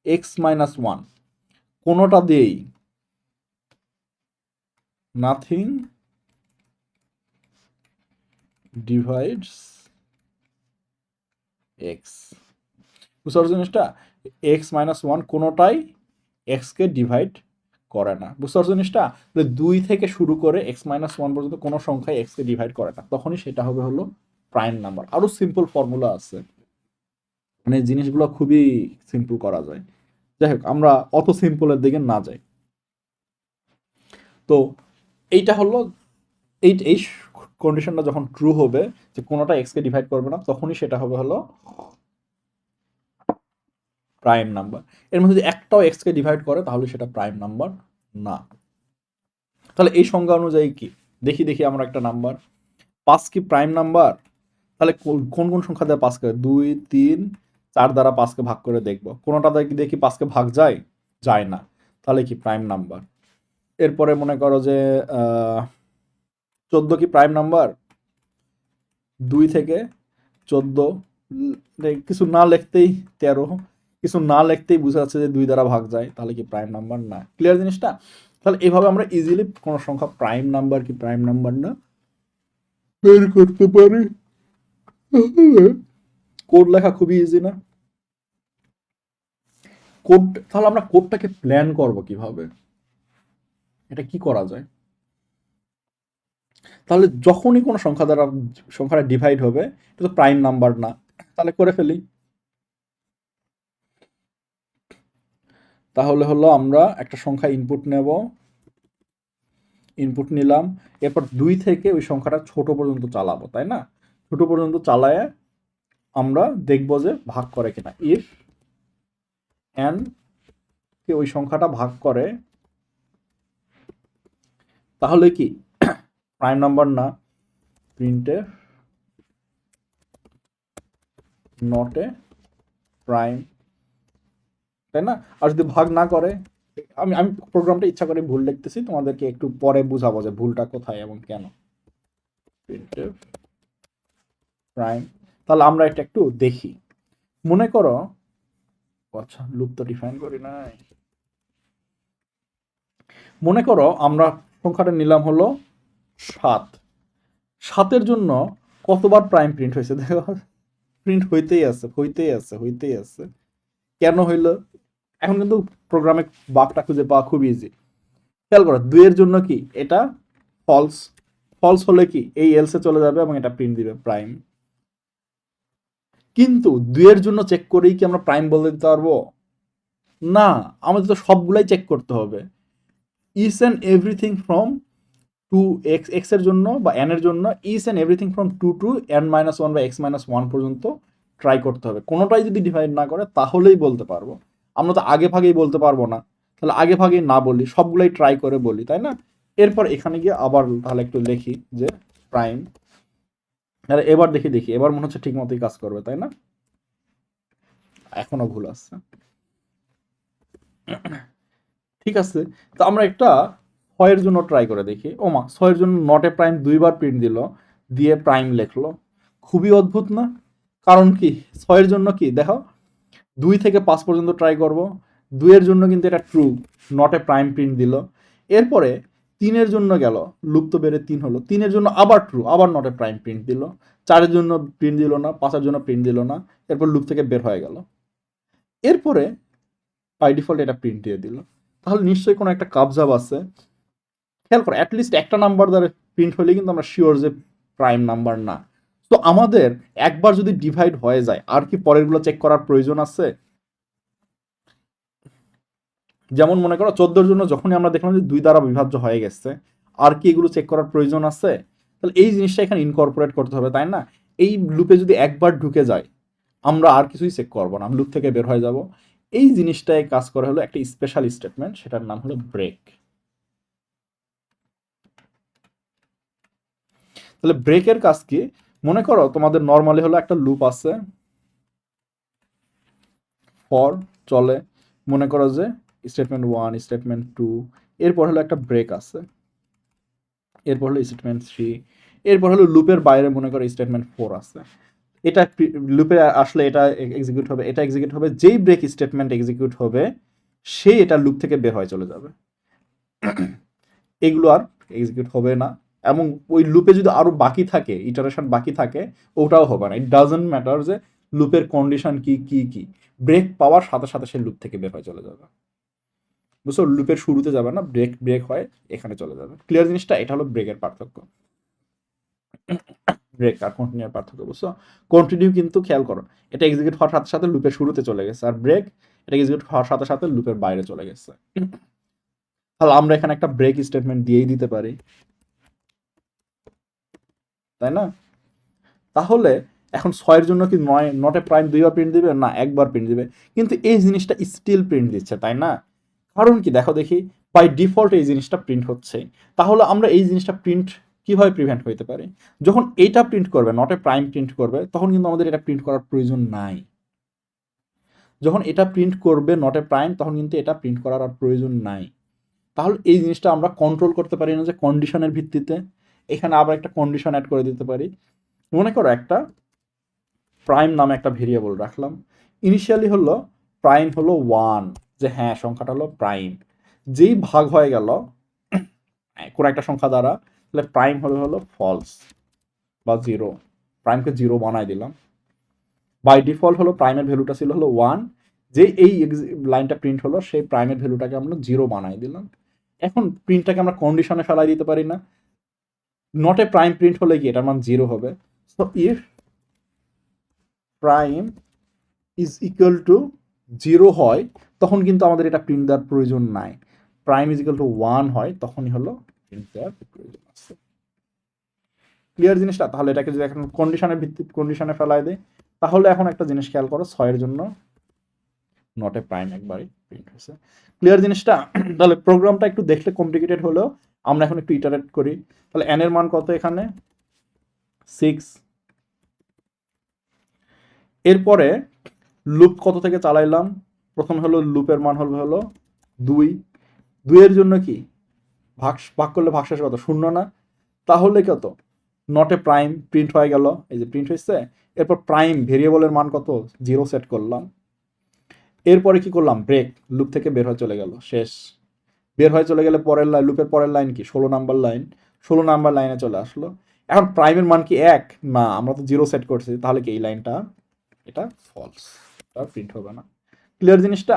A: x-1 কোনোটা দিয়েই নাথিং ডিভাইডস এক্স। বুঝতে পারছো জিনিসটা? x-1 কোনোটাই এক্সকে ডিভাইড করে না। বুঝতে পারছো জিনিসটা? 2 থেকে শুরু করে x-1 পর্যন্ত কোনো সংখ্যায় এক্সকে ডিভাইড করে না, তখনই সেটা হবে হলো প্রাইম নাম্বার। আরো সিম্পল ফর্মুলা আছে, মানে জিনিসগুলো খুবই সিম্পল করা যায়। যাই হোক, আমরা অত সিম্পলের দিকে না যাই। তো এইটা হলো এই কন্ডিশনটা যখন ট্রু হবে যে কোনোটা এক্সকে ডিভাইড করবে না, তখনই সেটা হবে হলো প্রাইম নাম্বার। এর মধ্যে যদি একটাও এক্সকে ডিভাইড করে তাহলে সেটা প্রাইম নাম্বার না। তাহলে এই সংজ্ঞা অনুযায়ী কি দেখি আমরা একটা নাম্বার 5 কি প্রাইম নাম্বার? তাহলে কোন কোন সংখ্যা দ্বারা 5 করে? 2, 3, 4 দ্বারা 5কে ভাগ করে দেখব, কোনোটা দেখি 5কে ভাগ যায় না, তাহলে কি প্রাইম নাম্বার। এরপরে মনে করো যে 14 কি প্রাইম নাম্বার? 2 থেকে 14 কিছু না লিখতেই 13, কিছু না লিখতেই বোঝা যাচ্ছে যে 2 দ্বারা ভাগ যায়, তাহলে কি প্রাইম নাম্বার না। ক্লিয়ার জিনিসটা? তাহলে এইভাবে আমরা ইজিলি কোনো সংখ্যা প্রাইম নাম্বার কি প্রাইম নাম্বার না বের করতে পারি। কোড লেখা খুবই ইজি না? কোড, তাহলে আমরা কোডটাকে প্ল্যান করব কিভাবে? এটা কি করা যায়? তাহলে যখনই কোনো সংখ্যা দ্বারা সংখ্যাটা ডিভাইড হবে, এটা তো প্রাইম নাম্বার না, তাহলে করে ফেলি। তাহলে হলো আমরা একটা সংখ্যা ইনপুট নিলাম, এরপর 2 থেকে ওই সংখ্যাটা ছোট পর্যন্ত চালাবো, তাই না? ছোট পর্যন্ত চালায় আমরা দেখবো যে ভাগ করে কিনা। ইফ এন কে ওই সংখ্যাটা ভাগ করে তাহলে কি প্রাইম নাম্বার না। প্রিন্টএফ নট এ প্রাইম, তাই না? আর যদি ভাগ না করে, আমি আমি প্রোগ্রামটা ইচ্ছা করে ভুল লিখতেছি, তোমাদেরকে একটু পরে বুঝাবো যে ভুলটা কোথায় এবং কেন। প্রিন্টএফ প্রাইম, তাহলে আমরা এটা একটু দেখি। মনে করো, আচ্ছা লুপ তো ডিফাইন করি নাই। মনে করো আমরা সংখ্যাটা নিলাম হলো 7, 7-এর জন্য কতবার প্রাইম প্রিন্ট হয়েছে দেখো? প্রিন্ট হইতেই আছে। কেন হইল? এখন কিন্তু প্রোগ্রামে বাগটা খুঁজে পাওয়া খুব ইজি। খেয়াল করো, 2-এর জন্য কি এটা ফলস, ফলস হলে কি এই এলসে চলে যাবে এবং এটা প্রিন্ট দিবে প্রাইম। কিন্তু 2-এর জন্য চেক করেই কি আমরা প্রাইম বলে দিতে পারবো? না, আমাদের তো সবগুলাই চেক করতে হবে। Each and everything from 2x, x এর জন্য বা n এর জন্য each and everything from 2 to n-1 বা x-1 পর্যন্ত ট্রাই করতে হবে। কোনোটাই যদি ডিভাইড না করে তাহলেই বলতে পারবো। আমরা তো আগে ভাগেই বলতে পারবো না, তাহলে আগে ভাগেই না বলি, সবগুলাই ট্রাই করে বলি, তাই না? এরপর এখানে গিয়ে আবার তাহলে একটু লিখি যে প্রাইম। তাহলে এবার দেখি এবার মনে হচ্ছে ঠিক মতোই কাজ করবে, তাই না? এখনো ভুল আসছে। ঠিক আছে, তো আমরা একটা 6-এর জন্য ট্রাই করে দেখি। ওমা, 6-এর জন্য নট এ প্রাইম 2বার প্রিন্ট দিল, দিয়ে প্রাইম লিখলো। খুবই অদ্ভুত না? কারণ কি 6-এর জন্য কি দেখো, 2 থেকে 5 পর্যন্ত ট্রাই করব, 2-এর জন্য কিন্তু এটা true, not a prime print দিল। এরপরে 3-এর জন্য গেল, লুপ তো বেড়ে 3 হলো, 3-এর জন্য আবার ট্রু, আবার নট এ প্রাইম প্রিন্ট দিল। 4-এর জন্য প্রিন্ট দিল না, 5-এর জন্য প্রিন্ট দিল না, এরপর লুপ থেকে বের হয়ে গেল। এরপরে বাই ডিফল্ট এটা প্রিন্ট দিয়ে দিল। তাহলে নিশ্চয়ই কোনো একটা কাবজাব আছে। খেয়াল করো, অ্যাটলিস্ট একটা নাম্বার দ্বারা প্রিন্ট হলে কিন্তু আমরা শিওর যে প্রাইম নাম্বার না। তো আমাদের একবার যদি ডিভাইড হয়ে যায় আর কি পরেরগুলো চেক করার প্রয়োজন আছে? যেমন মনে করো 14-এর জন্য যখনই আমরা দেখলাম যে 2 দ্বারা বিভাজ্য হয়ে গেছে, আর কি এগুলো চেক করার প্রয়োজন আছে? তাহলে এই জিনিসটা এখানে ইনকর্পোরেট করতে হবে, তাই না? এই লুপে যদি একবার ঢুকে যায় আমরা আর কিছুই চেক করবো না, লুপ থেকে বের হয়ে যাব। এই জিনিসটাই কাজ করে হলো একটা স্পেশাল স্টেটমেন্ট, সেটার নাম হলো ব্রেক। তাহলে ব্রেকের কাজ কি? মনে করো তোমাদের নর্মালি হলো একটা লুপ আছে, ফর চলে, মনে করো যে স্টেটমেন্ট 1 স্টেটমেন্ট 2, এরপর হলো একটা ব্রেক আছে, এরপর হলো স্টেটমেন্ট 3, এরপর হলো লুপের বাইরে মনে করো স্টেটমেন্ট 4 আছে। এটা লুপে আসলে এটা এক্সিকিউট হবে, এটা এক্সিকিউট হবে, যেই ব্রেক স্টেটমেন্ট এক্সিকিউট হবে সে এটা লুপ থেকে বের হয়ে চলে যাবে, এগুলো আর এক্সিকিউট হবে না। এবং ওই লুপে যদি আরো বাকি থাকে, ইটারেশন বাকি থাকে, ওটাও হবে না। ইট ডাজন্ট ম্যাটার যে লুপের কন্ডিশন কি কি কি, ব্রেক পাওয়ার সাথে সাথে সে লুপ থেকে বের হয়ে চলে যাবে। বুঝছো, লুপের শুরুতে যাবে না, ব্রেক ব্রেক হয় এখানে চলে যাবে। ক্লিয়ার জিনিসটা? এটা হলো ব্রেকের পার্থক্য, ব্রেক আর কন্টিনিউর পার্থক্য। বুঝছো, কন্টিনিউ কিন্তু খেয়াল করো, এটা এক্সিকিউট হওয়ার সাথে সাথে লুপের শুরুতে চলে গেছে, আর ব্রেক এটা এক্সিকিউট হওয়ার সাথে সাথে লুপের বাইরে চলে গেছে। তাহলে আমরা এখানে একটা ব্রেক স্টেটমেন্ট দিয়েই দিতে পারি, তাই না? তাহলে এখন 6 এর জন্য কি নয় নট এ প্রাইম দুইবার প্রিন্ট দিবে না, একবার প্রিন্ট দিবে, কিন্তু এই জিনিসটা স্টিল প্রিন্ট দিচ্ছে, তাই না? কারণ কি দেখো দেখি, বাই ডিফল্ট এই জিনিসটা প্রিন্ট হচ্ছে। তাহলে আমরা এই জিনিসটা প্রিন্ট কিভাবে প্রিভেন্ট হইতে পারি? যখন এটা প্রিন্ট করবে, নট এ প্রাইম প্রিন্ট করবে, তখন কিন্তু আমাদের এটা প্রিন্ট করার প্রয়োজন নাই। যখন এটা প্রিন্ট করবে নট এ প্রাইম, তখন কিন্তু এটা প্রিন্ট করার আর প্রয়োজন নাই। তাহলে এই জিনিসটা আমরা কন্ট্রোল করতে পারি না যে কন্ডিশনের ভিত্তিতে, এখানে আবার একটা কন্ডিশন অ্যাড করে দিতে পারি। মনে করো একটা প্রাইম নামে একটা ভেরিয়েবল রাখলাম, ইনিশিয়ালি হলো প্রাইম হলো 1, যে হ্যাঁ সংখ্যাটা হলো প্রাইম, যেই ভাগ হয়ে গেল কোনো একটা সংখ্যা দ্বারা, তাহলে প্রাইম হলো হলো ফলস বা 0, প্রাইমকে 0 বানাই দিলাম। বাই ডিফল্ট হলো প্রাইমের ভ্যালুটা ছিল হলো 1, যে এই লাইনটা প্রিন্ট হলো সেই প্রাইমের ভ্যালুটাকে আমরা 0 বানাই দিলাম। এখন প্রিন্টটাকে আমরা কন্ডিশনে ফেলাই দিতে পারি না? নট এ প্রাইম প্রিন্ট হলে কি এটার মান 0 হবে। So if prime is equal to 0 হয়, তখন কিন্তু আমাদের এটা প্রিন্ট দেওয়ার প্রয়োজন নাই। প্রাইম ইজ ইকুয়াল টু 1 হয়, তখনই হলো প্রিন্ট দেওয়ার প্রয়োজন আছে। ক্লিয়ার জিনিসটা? তাহলে এটাকে যদি এখন কন্ডিশনের ভিত্তিক কন্ডিশনে ফেলায় দেয়, তাহলে এখন একটা জিনিস খেয়াল করো, 6 এর জন্য নট এ প্রাইম একবারই প্রিন্ট হয়েছে। ক্লিয়ার জিনিসটা? তাহলে প্রোগ্রামটা একটু দেখতে কমপ্লিকেটেড হলেও আমরা এখন একটু ইটারেট করি। তাহলে এন এর মান কত এখানে? 6। এরপরে লুপ কত থেকে চালাইলাম? প্রথম হলো লুপের মান হলো 2, 2 এর জন্য কি ভাগ করলে ভাগশেষ কত? 0 না? তাহলে কত? নট এ প্রাইম প্রিন্ট হয়ে গেল, এই যে প্রিন্ট হয়েছে। এরপর প্রাইম ভেরিয়েবলের মান কত? 0 সেট করলাম। এরপরে কি করলাম? ব্রেক, লুপ থেকে বের হয়ে চলে গেল, শেষ। বের হয়ে চলে গেলে পরের লাইন, লুপের পরের লাইন কি? 16 নাম্বার লাইন, 16 নাম্বার লাইনে চলে আসলো। এখন প্রাইমের মান কি 1? না, আমরা তো 0 সেট করছি, তাহলে কি এই লাইনটা এটা ফলস, এটা প্রিন্ট হবে না। ক্লিয়ার জিনিসটা?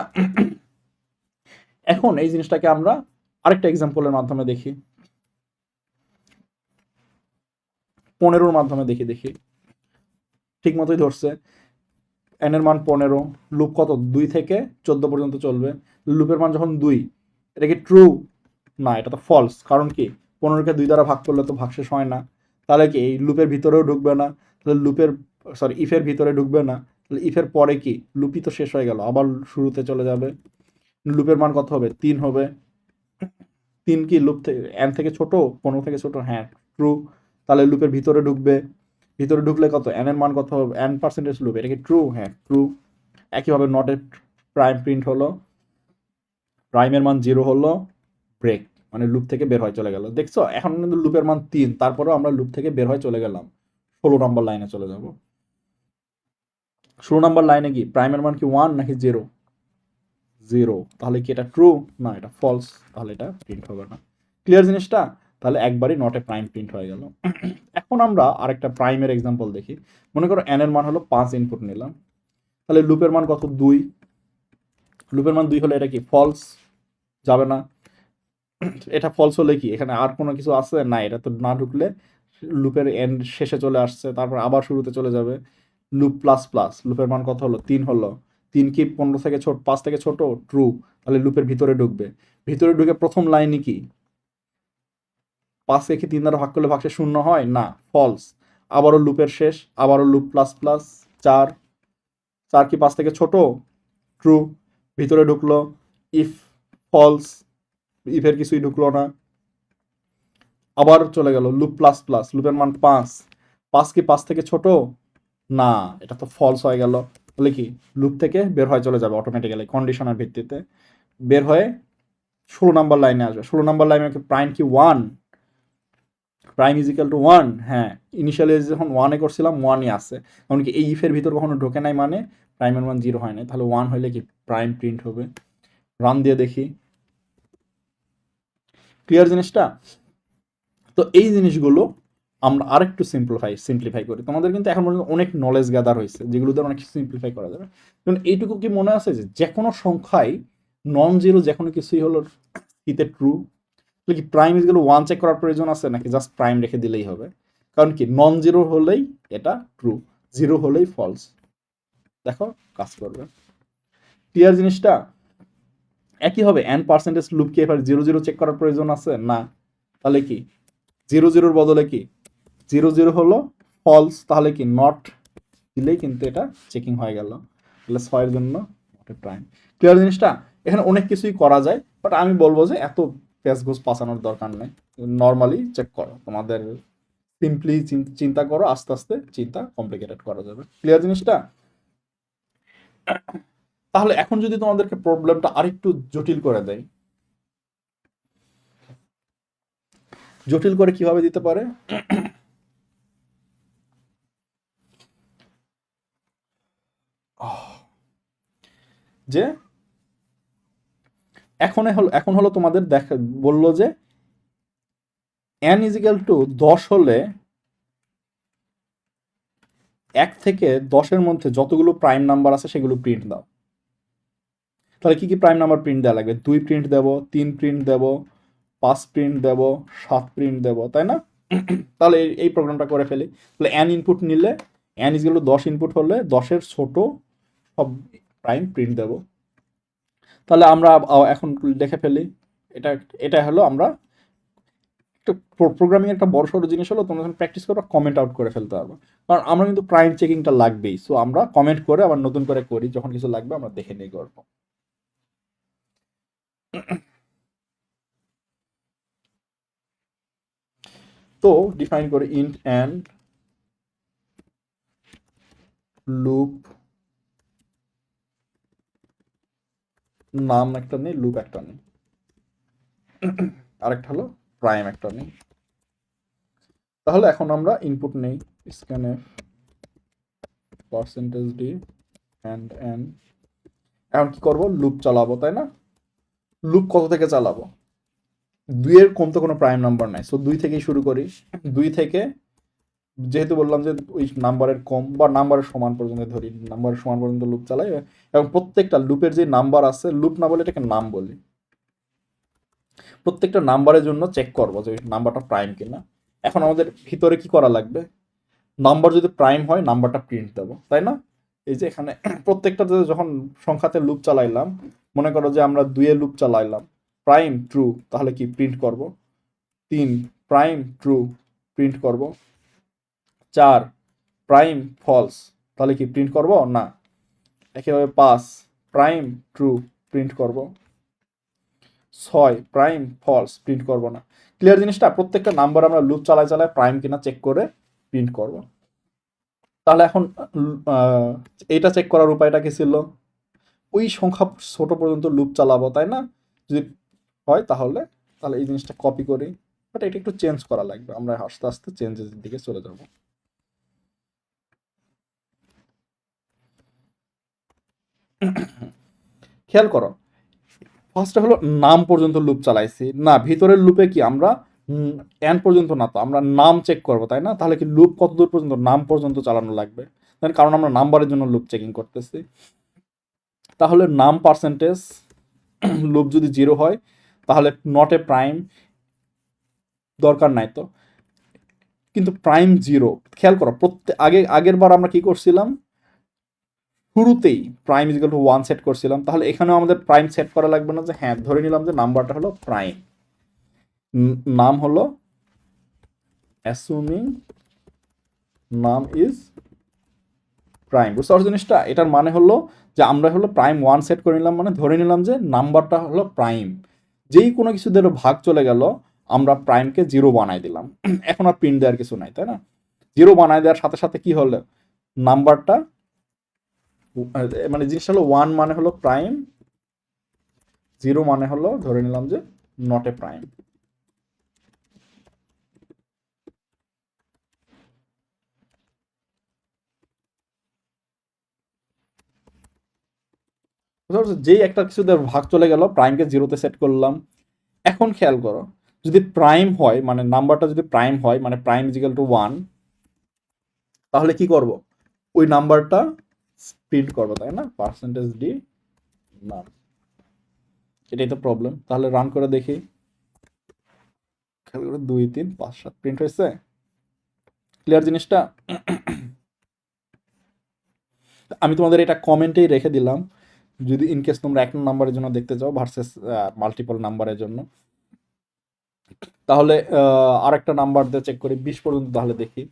A: এখন এই জিনিসটাকে আমরা আরেকটা এক্সাম্পলের মাধ্যমে দেখি, 15-র মাধ্যমে দেখি। ঠিক মতোই ধরছে, এন এর মান 15, লুপ কত? 2 থেকে 14 পর্যন্ত চলবে। লুপের মান যখন 2, এটা কি ট্রু? না, এটা তো ফলস। কারণ কি? 15কে 2 দ্বারা ভাগ করলে তো ভাগশেষ হয় না, তাহলে কি এই লুপের ভিতরেও ঢুকবে না। তাহলে লুপের ইফের ভিতরে ঢুকবে না, তাহলে ইফের পরে কি? লুপই তো শেষ হয়ে গেল, আবার শুরুতে চলে যাবে। লুপের মান কত হবে? 3 হবে। 3 কি লুপ থেকে এন থেকে ছোট? 15 থেকে ছোট? হ্যাঁ, ট্রু। তাহলে লুপের ভিতরে ঢুকবে, ভিতরে ঢুকলে কত? এন এর মান কত হবে? এন পার্সেন্টেজ লুপ, এটা কি ট্রু? হ্যাঁ, ট্রু। একইভাবে নট এর প্রাইম প্রিন্ট হলো, প্রাইমের মান 0 হলো, ব্রেক মানে লুপ থেকে বের হয়ে চলে গেল। দেখছো, এখন কিন্তু লুপের মান 3, তারপরেও আমরা লুপ থেকে বের হয়ে চলে গেলাম। 16 নম্বর লাইনে চলে যাব। 16 নম্বর লাইনে কি প্রাইমের মান কি 1 নাকি 0? 0। তাহলে কি এটা ট্রু? না, এটা ফলস, তাহলে এটা প্রিন্ট হবে না। ক্লিয়ার জিনিসটা? তাহলে একবারই নট এ প্রাইম প্রিন্ট হয়ে গেল। এখন আমরা আরেকটা প্রাইমের এক্সাম্পল দেখি। মনে করো এন এর মান হলো 5 ইনপুট নিলাম, তাহলে লুপের মান কত? 2। লুপের মান 2 হলে এটা কি ফলস, যাবে না। এটা ফলস হলে কি এখানে আর কোনো কিছু আছে? না, এটা তো না ঢুকলে লুপের এন্ড শেষে চলে আসছে, তারপর আবার শুরুতে চলে যাবে। লুপ প্লাস প্লাস, লুপের মান কত হলো? 3 হলো। 3 কি 15 থেকে ছোট? 5 থেকে ছোট? ট্রু। তাহলে লুপের ভিতরে ঢুকবে, ভিতরে ঢুকে প্রথম লাইনই কি? 5 কে কি 3 দ্বারা ভাগ করলে ভাগশেষ 0 হয়? না, ফলস। আবারও লুপের শেষ, আবারও লুপ প্লাস প্লাস, 4, 4 কি 5 থেকে ছোট, ট্রু, ভিতরে ঢুকলো, ইফ ফলস, ইফের কিছুই ঢুকলো না, আবার চলে গেল লুপ প্লাস প্লাস, লুপের মান 5, 5 কি 5 থেকে ছোট, না, এটা তো ফলস হয়ে গেল, বলে কি লুপ থেকে বের হয়ে চলে যাবে অটোমেটিক্যালি কন্ডিশনের ভিত্তিতে, বের হয়ে 16 নাম্বার লাইনে আসবে। 16 নাম্বার লাইনে প্রাইম কি 1, প্রাইম ইজ ইকাল টু 1, হ্যাঁ ইনিশিয়ালি যখন 1-এ করছিলাম 1-ই আছে, কারণ কি এই ইফের ভিতর কখনো ঢোকে নাই, মানে প্রাইমের মান 0 হয় নাই, তাহলে 1 হইলে কি প্রাইম প্রিন্ট হবে। রান দিয়ে দেখি, ক্লিয়ার জিনিসটা? তো এই জিনিসগুলো আমরা আরেকটু সিম্পলিফাই করি। তোমাদের কিন্তু এখন পর্যন্ত অনেক নলেজ গ্যাদার হয়েছে, যেগুলো দিয়ে অনেক সিম্পলিফাই করা যাবে। কারণ এইটুকু কি মনে আছে যে কোনো সংখ্যায় নন জিরো যে কোনো কিছুই হলো ইতে ট্রু, কি প্রাইম ইজ গেল 1 চেক করার প্রয়োজন আছে নাকি জাস্ট প্রাইম রেখে দিলেই হবে? কারণ কি নন জিরো হলেই এটা ট্রু, জিরো হলেই ফলস। দেখো কাজ করবে, ক্লিয়ার জিনিসটা? একই হবে এন পার্সেন্টেজ লুপ কি এবার 0 0 চেক করার প্রয়োজন আছে না? তাহলে কি 0 0-র বদলে কি 0 0 হলো ফলস, তাহলে কি নট দিলেই কিন্তু এটা চেকিং হয়ে গেল, তাহলে 6-এর জন্য প্রাইম। ক্লিয়ার জিনিসটা? এখানে অনেক কিছুই করা যায়, বাট আমি বলবো যে এত প্যাচগোজ পাসানোর দরকার নেই, নর্মালি চেক করো, তোমাদের সিম্পলি চিন্তা করো, আস্তে আস্তে চিন্তা কমপ্লিকেটেড করা যাবে। ক্লিয়ার জিনিসটা? তাহলে এখন যদি তোমাদেরকে প্রবলেমটা আরেকটু জটিল করে দেয়, জটিল করে কিভাবে দিতে পারে? যে এখন হলো তোমাদের দেখা বললো যে n ইজিক্যাল টু 10 হলে 1 থেকে 10-এর মধ্যে যতগুলো প্রাইম নাম্বার আছে সেগুলো প্রিন্ট দাও। তাহলে কি কি প্রাইম নাম্বার প্রিন্ট দেওয়া লাগবে? 2 প্রিন্ট দেবো, 3 প্রিন্ট দেবো, 5 প্রিন্ট দেবো, 7 প্রিন্ট দেবো, তাই না? তাহলে এই প্রোগ্রামটা করে ফেলি। তাহলে n ইনপুট নিলে n ইজিক্যাল টু 10 ইনপুট হলে 10-এর ছোট সব প্রাইম প্রিন্ট দেবো। তাহলে আমরা এখন দেখে ফেলি, এটা এটা হলো আমরা প্রোগ্রামিং একটা বড় সড়ো জিনিস হলো, তোমরা যখন প্র্যাকটিস করো কমেন্ট আউট করে ফেলতে পারবো, কারণ আমরা কিন্তু প্রাইম চেকিংটা লাগবেই, সো আমরা কমেন্ট করে আবার নতুন করে করি, যখন কিছু লাগবে আমরা দেখে নিয়ে করবো। তো ডিফাইন করে ইন্ট এন্ড লুপ, নাম একটা নেই, লুপ একটা নেই, আরেকটা হলো প্রাইম একটা নেই। তাহলে এখন আমরা ইনপুট নেই, scanf percentage D and N, এখন কি করবো? লুপ চালাবো, তাই না? লুপ কত থেকে চালাবো? 2-এর কম তো কোনো প্রাইম নাম্বার নাই, সো 2 থেকেই শুরু করি। 2 থেকে যেহেতু বললাম যে ওই নাম্বারের কম বা নাম্বারের সমান পর্যন্ত ধরি, নাম্বারের সমান পর্যন্ত লুপ চালাই, এবং প্রত্যেকটা লুপের যে নাম্বার আছে, লুপ না বলে এটাকে নাম বলি, প্রত্যেকটা নাম্বারের জন্য চেক করবো যে নাম্বারটা প্রাইম কিনা। এখন আমাদের ভিতরে কি করা লাগবে? নাম্বার যদি প্রাইম হয় নাম্বারটা প্রিন্ট দেবো, তাই না? এই যে এখানে প্রত্যেকটা যখন সংখ্যাতে লুপ চালাইলাম, মনে করো যে আমরা 2-এ লুপ চালাইলাম, প্রাইম ট্রু, তাহলে কি প্রিন্ট করব? 3 প্রাইম ট্রু, প্রিন্ট করব। 4 প্রাইম ফলস, তাহলে কি প্রিন্ট করব না? একেবারে 5 প্রাইম ট্রু, প্রিন্ট করব। 6 প্রাইম ফলস, প্রিন্ট করব না। ক্লিয়ার জিনিসটা? প্রত্যেকটা নাম্বার আমরা লুপ চালায় চালায় প্রাইম কিনা চেক করে প্রিন্ট করব। তাহলে এখন এইটা চেক করার উপায়টা কি ছিল? ওই সংখ্যা ছোট পর্যন্ত লুপ চালাবো, তাই না? যদি হয় তাহলে তাহলে এই জিনিসটা কপি করি, বাট এটা একটু চেঞ্জ করা লাগবে, আমরা আস্তে আস্তে চেঞ্জের দিকে চলে যাব। খেয়াল করো, ফার্স্টে হলো নাম পর্যন্ত লুপ চালাইছি না, ভিতরের লুপে কি আমরা এন পর্যন্ত না, তো আমরা নাম চেক করবো, তাই না? তাহলে কি লুপ কত দূর পর্যন্ত? নাম পর্যন্ত চালানো লাগবে, কারণ আমরা নাম্বারের জন্য লুপ চেকিং করতেছি। তাহলে নাম পার্সেন্টেজ লুপ যদি 0 হয় তাহলে নট এ প্রাইম, দরকার নাই তো। কিন্তু প্রাইম 0, খেয়াল করো আগের বার আমরা কি করছিলাম? শুরুতেই prime is equal to 1 set করছিলাম, তাহলে এখানেও আমাদের প্রাইম সেট করা লাগবে না? যে হ্যাঁ ধরে নিলাম যে নাম্বারটা হলো প্রাইম, নাম হলো অ্যাসুমিং নাম ইজ প্রাইম। বুঝতে পারছো জিনিসটা? এটার মানে হলো যে আমরা হলো প্রাইম ওয়ান সেট করে নিলাম, মানে ধরে নিলাম যে নাম্বারটা হলো প্রাইম। যেই কোনো কিছু দিয়ে ভাগ চলে গেল আমরা প্রাইমকে জিরো বানাই দিলাম। এখন আর প্রিন্ট দেওয়ার কিছু নাই, তাই না? জিরো বানাই দেওয়ার সাথে সাথে কি হলো, নাম্বারটা মানে জিনিসটা হলো ওয়ান মানে হলো প্রাইম, জিরো মানে হলো ধরে নিলাম যে নট এ প্রাইম। যেই একটা কিছুতে ভাগ চলে গেল প্রাইমকে জিরোতে সেট করলাম। এখন খেয়াল করো, যদি প্রাইম হয় মানে নাম্বারটা যদি প্রাইম হয় মানে প্রাইম ইজিক্যাল টু ওয়ান, তাহলে কি করব, ওই নাম্বারটা প্রিন্ট করবো, তাই না? পার্সেন্টেজ ডি নাম, এটাই তো প্রবলেম। তাহলে রান করে দেখি, খেয়াল করে 2 3 5 7 প্রিন্ট হয়েছে। ক্লিয়ার জিনিসটা? আমি তোমাদের এটা কমেন্টেই রেখে দিলাম, যদি ইনকেস তোমরা এক নাম্বারের জন্য দেখতে চাও ভার্সেস মাল্টিপল নাম্বারের জন্য। তাহলে আরেকটা নাম্বার দিয়ে চেক করি 20 পর্যন্ত, তাহলে দেখি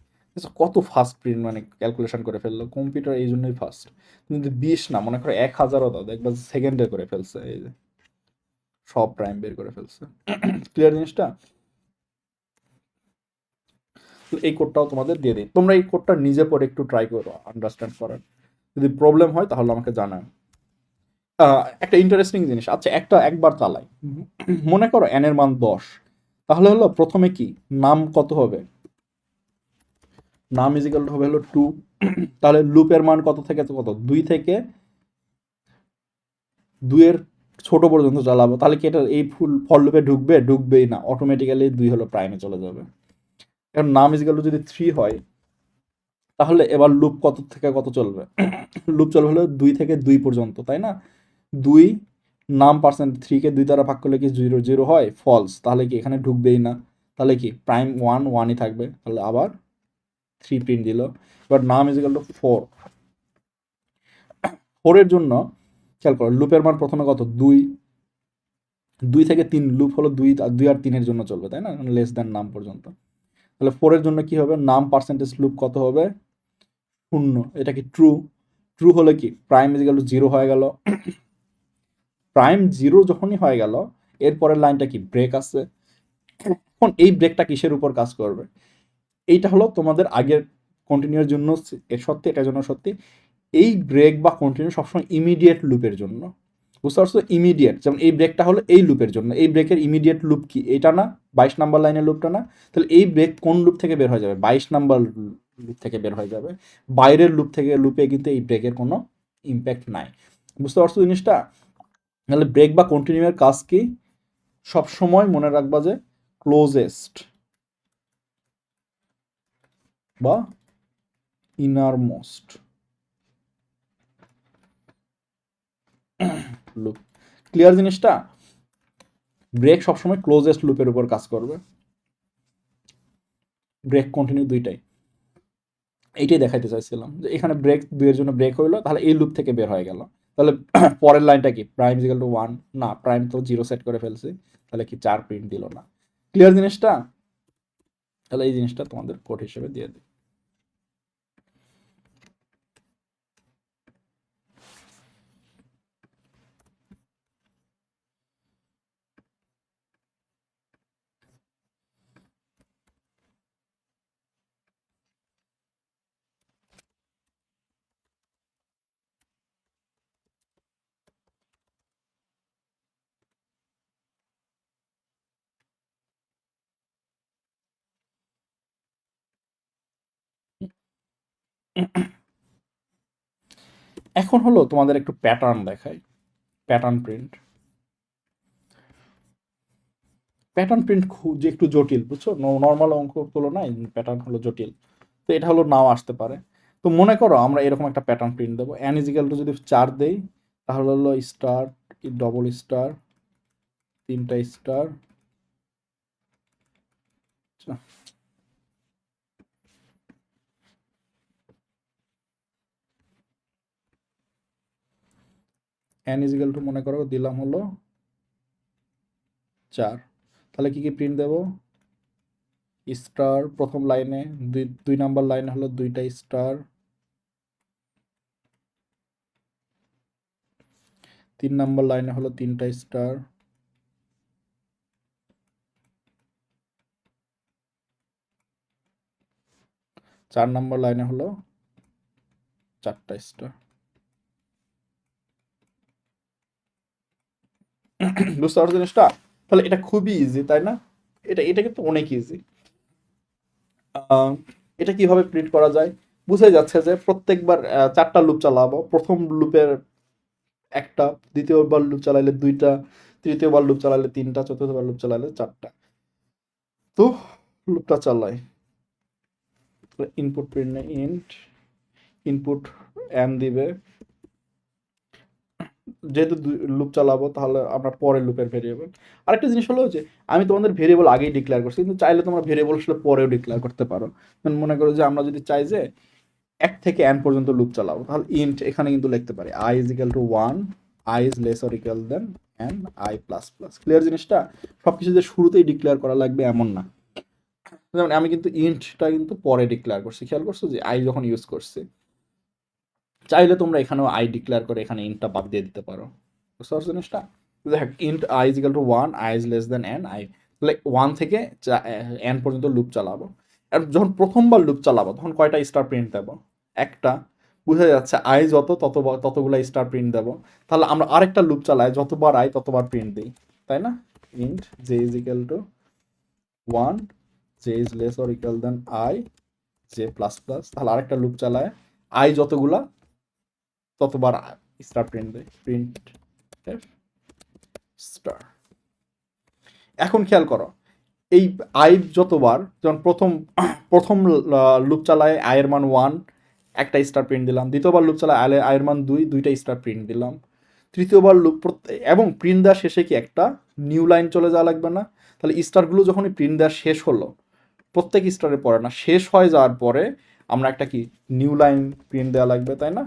A: কত ফাস্ট প্রিন্ট, মানে ক্যালকুলেশন করে ফেললো কম্পিউটার, এই জন্যই ফাস্ট। কিন্তু 20 না, মনে করো 1000ও দাও, দেখবা সেকেন্ডে করে ফেলছে, এই যে সব প্রাইম বের করে ফেলছে। ক্লিয়ার জিনিসটা? এই কোডটাও তোমাদের দিয়ে দিই, তোমরা এই কোডটা নিজে পরে একটু ট্রাই করো আন্ডারস্ট্যান্ড করার। যদি প্রবলেম হয় তাহলে আমাকে জানাও। একটা ইন্টারেস্টিং জিনিস, আচ্ছা একটা একবার চালাই, মনে করো n এর মান 10, তাহলে হলো প্রথমে কি নাম কত হবে, নাম ইজিক্যাল হবে হলো 2। তাহলে লুপের মান কত থেকে কত, 2 থেকে 2 এর ছোট পর্যন্ত চালাবো। তাহলে কি এটা এই ফুল ফর লুপে ঢুকবে? ঢুকবেই না, অটোমেটিক্যালি 2 হলো প্রাইমে চলে যাবে। এখন নাম ইজিক্যাল যদি 3 হয়, তাহলে এবার লুপ কত থেকে কত চলবে? লুপ চলবে হলো 2 থেকে 2 পর্যন্ত, তাই না? 2 নাম পার্সেন্ট 3 কে 2 দ্বারা ভাগ করলে কি 0 0 হয়? ফলস। তাহলে কি এখানে ঢুকবেই না। তাহলে কি প্রাইম 1 1ই থাকবে। তাহলে আবার 3 প্রিন্ট দিল। এবার নাম ইজিক্যাল টু 4। 4 এর জন্য খেয়াল করো, লুপের মান প্রথমে কত, 2। 2 থেকে 3, লুপ হলো 2 আর 2 আর 3 এর জন্য চলবে, তাই না? লেস দ্যান নাম পর্যন্ত। তাহলে 4 এর জন্য কি হবে, নাম পার্সেন্টেজ লুপ কত হবে, 0। এটা কি ট্রু? ট্রু হলে কি প্রাইম ইজিক্যাল টু 0 হয়ে গেল। প্রাইম 0 যখনই হয়ে গেল, এরপরের লাইনটা কি ব্রেক আছে। এখন এই ব্রেকটা কিসের উপর কাজ করবে? এইটা হলো তোমাদের আগের কন্টিনিউর জন্য সত্যি, এটার জন্য সত্যি। এই ব্রেক বা কন্টিনিউ সবসময় ইমিডিয়েট লুপের জন্য। বুঝতে পারছো? ইমিডিয়েট, যেমন এই ব্রেকটা হলো এই লুপের জন্য, এই ব্রেকের ইমিডিয়েট লুপ কি এটা না, 22 নাম্বার লাইনের লুপটা না? তাহলে এই ব্রেক কোন লুপ থেকে বের হয়ে যাবে? 22 নাম্বার লুপ থেকে বের হয়ে যাবে। বাইরের লুপ থেকে লুপে কিন্তু এই ব্রেকের কোনো ইম্প্যাক্ট নাই। বুঝতে পারছো জিনিসটা? তাহলে ব্রেক বা কন্টিনিউ এর কাজ কি? সব সময় মনে রাখবা যে ক্লোজেস্ট বা ইনারমোস্ট লুপ। ক্লিয়ার জিনিসটা? ব্রেক সবসময় ক্লোজেস্ট লুপের উপর কাজ করবে, ব্রেক কন্টিনিউ দুইটাই। এইটাই দেখাইতে চাইছিলাম যে এখানে ব্রেক 2 এর জন্য ব্রেক হইলো, তাহলে এই লুপ থেকে বের হয়ে গেল। তাহলে পরের লাইনটা কি, প্রাইম ইজিক্যাল টু 1 না, প্রাইম তো 0 সেট করে ফেলছি, তাহলে কি 4 প্রিন্ট দিল না। ক্লিয়ার জিনিসটা? তাহলে এই জিনিসটা তোমাদের কোড হিসেবে দিয়ে দিই। এখন হলো তোমাদের একটু প্যাটার্ন দেখাই, প্যাটার্ন প্রিন্ট। প্যাটার্ন প্রিন্ট যে একটু জটিল, বুঝছো? নর্মাল অঙ্ক তুলনায় প্যাটার্ন হলো জটিল। তো এটা হলো নাও আসতে পারে। তো মনে করো আমরা এরকম একটা প্যাটার্ন প্রিন্ট দেবো, এন ইজিক্যাল টু যদি 4 দেই, তাহলে হলো স্টার, ডবল স্টার, 3টা স্টার, এন ইজিক্যাল টু মনে করো দিলাম হলো 4। তাহলে কি কি প্রিন্ট দেবো, স্টার প্রথম লাইনে, দুই নাম্বার লাইনে হলো দুইটা স্টার, 3 নাম্বার লাইনে হলো তিনটা স্টার, 4 নাম্বার লাইনে হলো 4টা স্টার। বুঝতে পারছো জিনিসটা? তাহলে এটা খুবই ইজি, তাই না? এটা কিন্তু অনেক ইজি। এটা কিভাবে প্রিন্ট করা যায়? বুঝাই যাচ্ছে যে প্রত্যেকবার 4টা লুপ চালাবো। প্রথম লুপের একটা, দ্বিতীয়বার লুপ চালাইলে দুইটা, তৃতীয়বার লুপ চালাইলে তিনটা, চতুর্থবার লুপ চালাইলে 4টা। তো লুপটা চালাই, input print int input N দিবে। যেহেতু লুপ চালাবো তাহলে আমরা পরে লুপের ভেরিয়েবল। আরেকটা জিনিস হলো যে আমি তোমাদের ভেরিয়েবল আগেই ডিক্লেয়ার করছি, কিন্তু চাইলে তোমরা ভেরিয়েবল আসলে পরেও ডিক্লেয়ার করতে পারো। মনে করো যে আমরা যদি চাই যে 1 থেকে n পর্যন্ত লুপ চালাবো, তাহলে ইন্ট এখানে কিন্তু লিখতে পারি i is equal to 1, i is less or equal than n, i plus plus. Clear জিনিসটা? সবকিছু যে শুরুতেই ডিক্লেয়ার করা লাগবে এমন না। যেমন আমি কিন্তু ইন্টটা কিন্তু পরে ডিক্লেয়ার করছি, খেয়াল করছো যে আই যখন ইউজ করছি। চাইলে তোমরা এখানেও আই ডিক্লেয়ার করে এখানে ইন্টটা বাদ দিয়ে দিতে পারো। বুঝতে পারছো জিনিসটা? দেখ, int I is equal to 1, I is less than n, I তাহলে 1 থেকে এন পর্যন্ত লুপ চালাবো। আর যখন প্রথমবার লুপ চালাবো তখন কয়টা স্টার প্রিন্ট দেবো? একটা। বুঝা যাচ্ছে আই যত ততগুলা স্টার প্রিন্ট দেবো। তাহলে আমরা আরেকটা লুপ চালাই, যতবার আই ততবার প্রিন্ট দিই, তাই না? Int j is equal to 1, j is less or equal than i, j plus plus. তাহলে আরেকটা লুপ চালায়, আই যতগুলা ততবার স্টার প্রিন্ট দেয়, প্রিন্ট স্টার। এখন খেয়াল করো, এই আই যতবার, যেমন প্রথম লুপ চালায় আয়ের মান 1, একটা স্টার প্রিন্ট দিলাম। দ্বিতীয়বার লুপ চালায় আয়ের মান 2, দুইটা স্টার প্রিন্ট দিলাম। তৃতীয়বার লুপ, এবং প্রিন্ট দেওয়ার শেষে কি একটা নিউ লাইন চলে যাওয়া লাগবে না? তাহলে স্টারগুলো যখনই প্রিন্ট দেওয়া শেষ হলো, প্রত্যেক স্টারের পরে না, শেষ হয়ে যাওয়ার পরে আমরা একটা কি নিউ লাইন প্রিন্ট দেওয়া লাগবে, তাই না?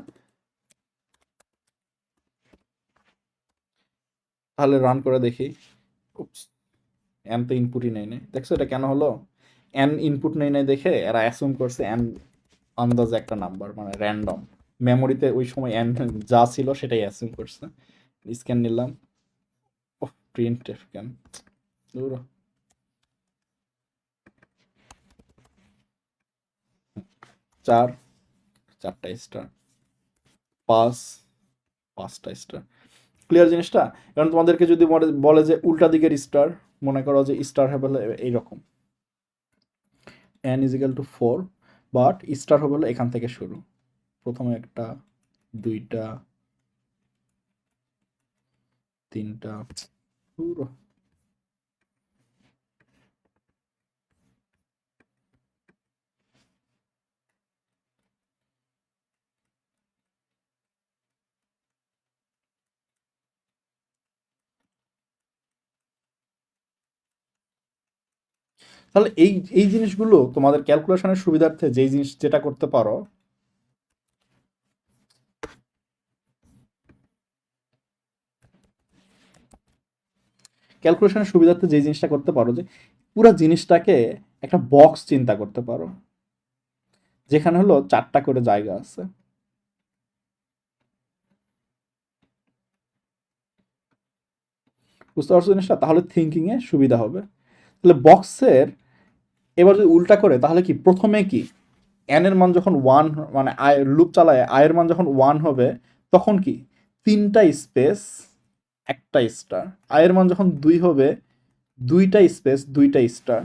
A: তাহলে রান করে দেখি। এন তো ইনপুটই নেই নাই, দেখছো এটা কেন হলো? এন ইনপুট নেই নাই দেখে এরা অ্যাসুম করছে এন আন্দাজে একটা নাম্বার, মানে র্যান্ডম। মেমোরিতে ওই সময় এন যা ছিল সেটাই অ্যাসুম করছে। স্ক্যান নিলাম, ও প্রিন্ট এফ কেন, দূর। 4, 4টা স্টার, 5, 5টা স্টার। ক্লিয়ার জিনিসটা? কারণ তোমাদেরকে যদি বলে যে উল্টা দিকের স্টার, মনে করো যে স্টার হবে এইরকম, N is equal two 4, but star হবে হলো এখান থেকে শুরু, প্রথমে একটা, দুইটা, তিনটা, পুরো। তাহলে এই এই জিনিসগুলো তোমাদের ক্যালকুলেশনের সুবিধার্থে যেই জিনিস যেটা করতে পারো, ক্যালকুলেশনের সুবিধার্থে যেই জিনিসটা করতে পারো যে পুরো জিনিসটাকে একটা বক্স চিন্তা করতে পারো, যেখানে হলো 4টা করে জায়গা আছে। বুঝতে পারছো জিনিসটা? তাহলে থিঙ্কিং এ সুবিধা হবে। তাহলে বক্সের এবার যদি উল্টা করে, তাহলে কি প্রথমে কি এন এর মান যখন 1, মানে আই লুপ চালায় আয়ের মান যখন 1 হবে, তখন কি তিনটা স্পেস একটা স্টার। আয়ের মান যখন 2 হবে, দুইটা স্পেস দুইটা স্টার,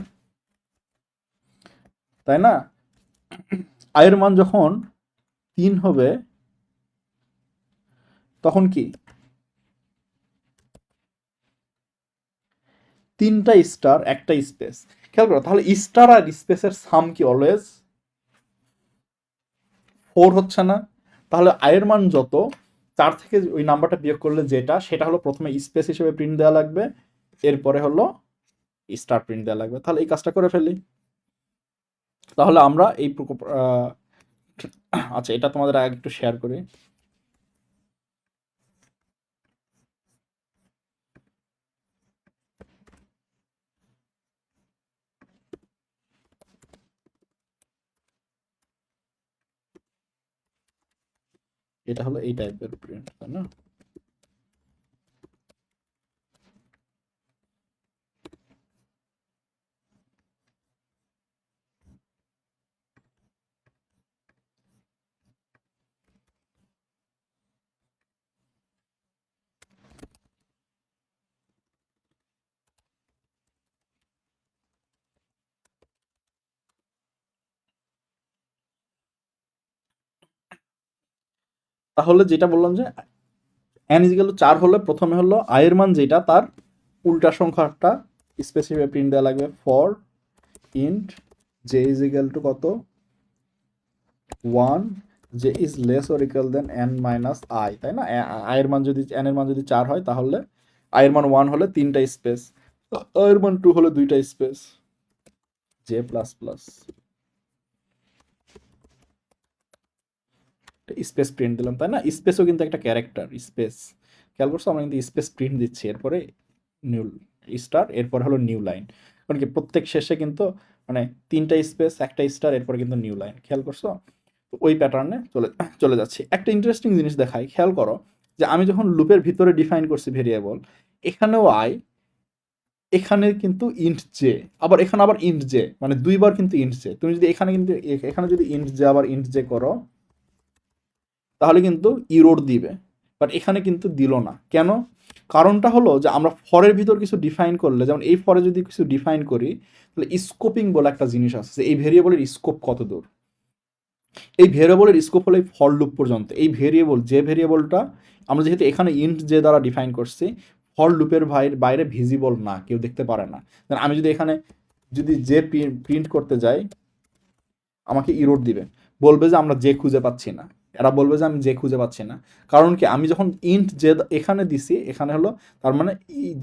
A: তাই না? আয়ের মান যখন 3 হবে, তখন কি তিনটা স্টার একটা স্পেস। খেয়াল করো, তাহলে স্টার আর স্পেসের সাম কি অলওয়েজ 4 হচ্ছে না? তাহলে আয়ের মান যত, 4 থেকে ওই নাম্বারটা বিয়োগ করলে যেটা, সেটা হলো প্রথমে স্পেস হিসেবে প্রিন্ট দেওয়া লাগবে, এরপরে হলো স্টার প্রিন্ট দেওয়া লাগবে। তাহলে এই কাজটা করে ফেলি। তাহলে আমরা এই আচ্ছা, এটা তোমাদের আগে একটু শেয়ার করি। এটা হলো এই টাইপের প্রিন্ট, তাই না? তাহলে যেটা বললাম যে n ইজ ইকুয়াল টু 4 হলে প্রথমে হলো i এর মান যেটা তার উল্টা সংখ্যাটা স্পেসিফাই প্রিন্ট দেওয়া লাগবে, for int j is equal to কত, 1, j is less or equal than n minus i, তাই না? i এর মান যদি n এর মান যদি 4 হয় তাহলে i এর মান 1 হলে 3টা স্পেস, i এর মান 2 হলে 2টা space, j plus plus space print দিলাম, তাই না? স্পেসও কিন্তু একটা ক্যারেক্টার স্পেস, খেয়াল করছো? আমরা কিন্তু স্পেস প্রিন্ট দিচ্ছি, এরপরে নিউ স্টার, এরপরে হলো নিউ লাইন, কারণ কি প্রত্যেক শেষে কিন্তু মানে 3টা স্পেস একটা স্টার, এরপরে কিন্তু নিউ লাইন, খেয়াল করছো? তো ওই প্যাটার্নে চলে চলে যাচ্ছি। একটা ইন্টারেস্টিং জিনিস দেখাই, খেয়াল করো যে আমি যখন লুপের ভিতরে ডিফাইন করছি ভেরিয়েবল, এখানেও আই, এখানে কিন্তু ইন্ট জে, আবার এখানে আবার ইন্ট জে, মানে দুইবার কিন্তু ইন্ট জে। তুমি যদি এখানে কিন্তু এখানে যদি ইন্ট জে আবার ইন্ট জে করো তাহলে কিন্তু ইরোর দিবে, বাট এখানে কিন্তু দিল না কেন? কারণটা হলো যে আমরা ফরের ভিতর কিছু ডিফাইন করলে, যেমন এই ফরে যদি কিছু ডিফাইন করি তাহলে স্কোপিং বলে একটা জিনিস আছে, যে এই ভেরিয়েবলের স্কোপ কত দূর। এই ভেরিয়েবলের স্কোপ হলো এই ফর লুপ পর্যন্ত। এই ভেরিয়েবল যে ভেরিয়েবলটা আমরা যেহেতু এখানে ইন্ট যে দ্বারা ডিফাইন করছি, ফর লুপের বাইরে ভিজিবল না, কেউ দেখতে পারে না। আমি যদি এখানে যদি যে প্রিন্ট করতে যাই আমাকে ইরোর দিবে, বলবে যে আমরা যে খুঁজে পাচ্ছি না, এরা বলবে যে আমি যে খুঁজে পাচ্ছি না। কারণ কি আমি যখন ইন্ট যে এখানে দিছি, এখানে হলো তার মানে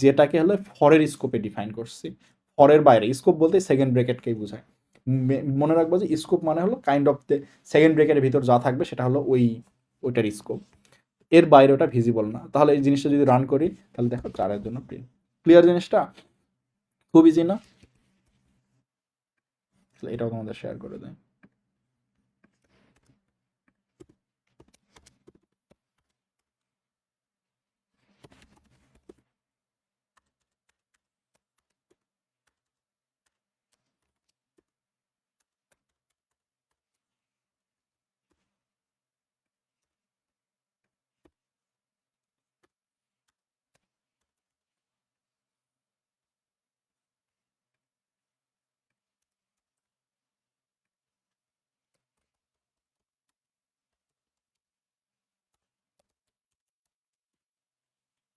A: যেটাকে হলো ফরের স্কোপে ডিফাইন করছি, ফরের বাইরে। স্কোপ বলতে সেকেন্ড ব্র্যাকেটকেই বোঝায়। মনে রাখবো যে স্কোপ মানে হলো কাইন্ড অফ দ্য সেকেন্ড ব্র্যাকেটের ভিতর যা থাকবে সেটা হলো ওইটার স্কোপ, এর বাইরে ওটা ভিজিবল না। তাহলে এই জিনিসটা যদি রান করি তাহলে দেখো 4-এর জন্য প্রিন্ট। ক্লিয়ার জিনিসটা? খুব ইজি না? এটাও তোমাদের শেয়ার করে দেয়।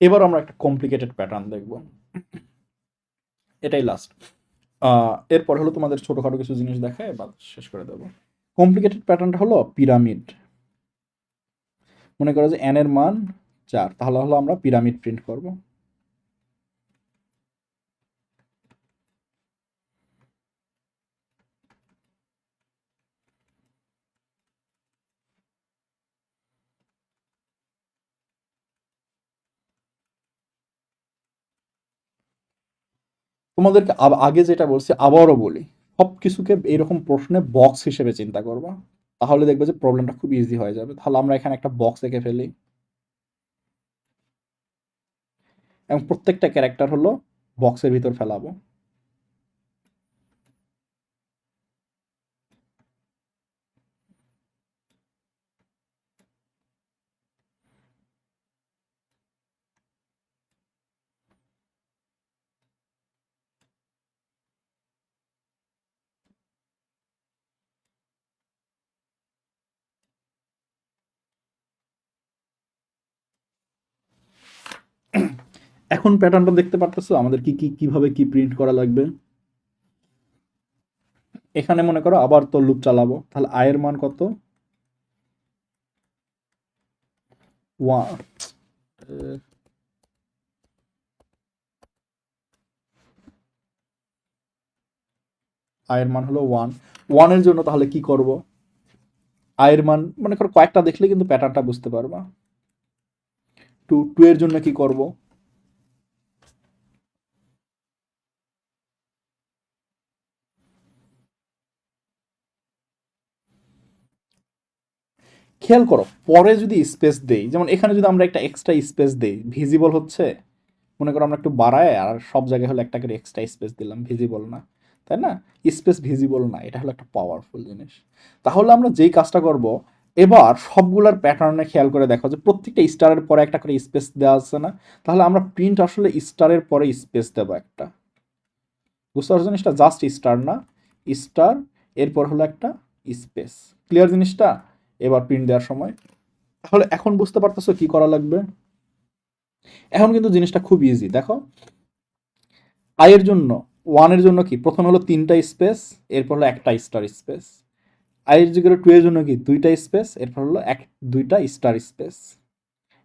A: এবার আমরা একটা কমপ্লিকেটেড প্যাটার্ন দেখব, এটাই লাস্ট। এরপর হলো তোমাদের ছোটোখাটো কিছু জিনিস দেখায় বা শেষ করে দেবো। কমপ্লিকেটেড প্যাটার্নটা হলো পিরামিড। মনে করো যে এন এর মান 4, তাহলে হলো আমরা পিরামিড প্রিন্ট করব। তোমাদেরকে আগে যেটা বলছি আবারও বলি, সব কিছুকে এইরকম প্রশ্নে বক্স হিসেবে চিন্তা করবা, তাহলে দেখবে যে প্রবলেমটা খুব ইজি হয়ে যাবে। তাহলে আমরা এখানে একটা বক্স এঁকে ফেলি, এবং প্রত্যেকটা ক্যারেক্টার হলো বক্সের ভিতর ফেলাবো। এখন প্যাটার্নটা দেখতে পারতেছো আমাদের কি কি কিভাবে কি প্রিন্ট করা লাগবে। এখানে মনে করো আবার তো লুপ চালাবো, তাহলে আয়ের মান কত, ওয়ান, আয়ের মান হলো 1, 1 এর জন্য তাহলে কি করব, আয়ের মান মনে করো কয়েকটা দেখলে কিন্তু প্যাটার্নটা বুঝতে পারবা। 2, 2 এর জন্য কি করব, খেয়াল করো পরে যদি স্পেস দেই, যেমন এখানে যদি আমরা একটা এক্সট্রা স্পেস দেই, ভিজিবল হচ্ছে, মনে করো আমরা একটু বাড়ায় আর সব জায়গায় হলো একটা করে এক্সট্রা স্পেস দিলাম, ভিজিবল না, তাই না? স্পেস ভিজিবল না, এটা হলো একটা পাওয়ারফুল জিনিস। তাহলে আমরা যেই কাজটা করব, এবার সবগুলার প্যাটার্নে খেয়াল করে দেখো যে প্রত্যেকটা স্টারের পরে একটা করে স্পেস দেওয়া আছে না, তাহলে আমরা প্রিন্ট আসলে স্টারের পরে স্পেস দেবো একটা, বুঝতে পারছো জিনিসটা? জাস্ট স্টার না, স্টার এরপর হলো একটা স্পেস। ক্লিয়ার জিনিসটা? এবার প্রিন্ট দেওয়ার সময় তাহলে এখন বুঝতে পারতেছো কি করা লাগবে। এখন কিন্তু জিনিসটা খুব ইজি, দেখো আয়ের জন্য ওয়ানের জন্য কি প্রথমে হলো তিনটা স্পেস, এরপর হলো একটা স্টার স্পেস। আয়ের যেগুলো টু এর জন্য কি দুইটা স্পেস, এরপর হলো দুইটা স্টার স্পেস,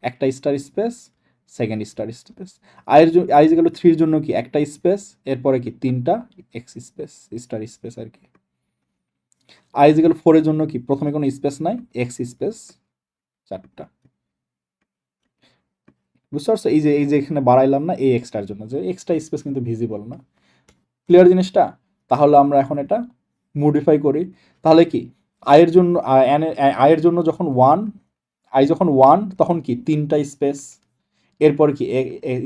A: একটা star space, second star space. I যেগুলো থ্রির জন্য কি একটা স্পেস, এরপরে কি তিনটা এক্স স্পেস, স্টার স্পেস আর কি। আই যেগুলো ফোরের জন্য কি প্রথমে কোনো স্পেস নাই, এক্স স্পেস চারটা, বুঝতে পারছো? এই যে এখানে বাড়াইলাম না এই এক্সট্রার জন্য, যে এক্সট্রা স্পেস কিন্তু ভিজিবল না। ক্লিয়ার জিনিসটা? তাহলে আমরা এখন এটা মডিফাই করি। তাহলে কি আয়ের জন্য আয়ের জন্য যখন ওয়ান, আই যখন ওয়ান তখন কি তিনটা স্পেস, এরপর কি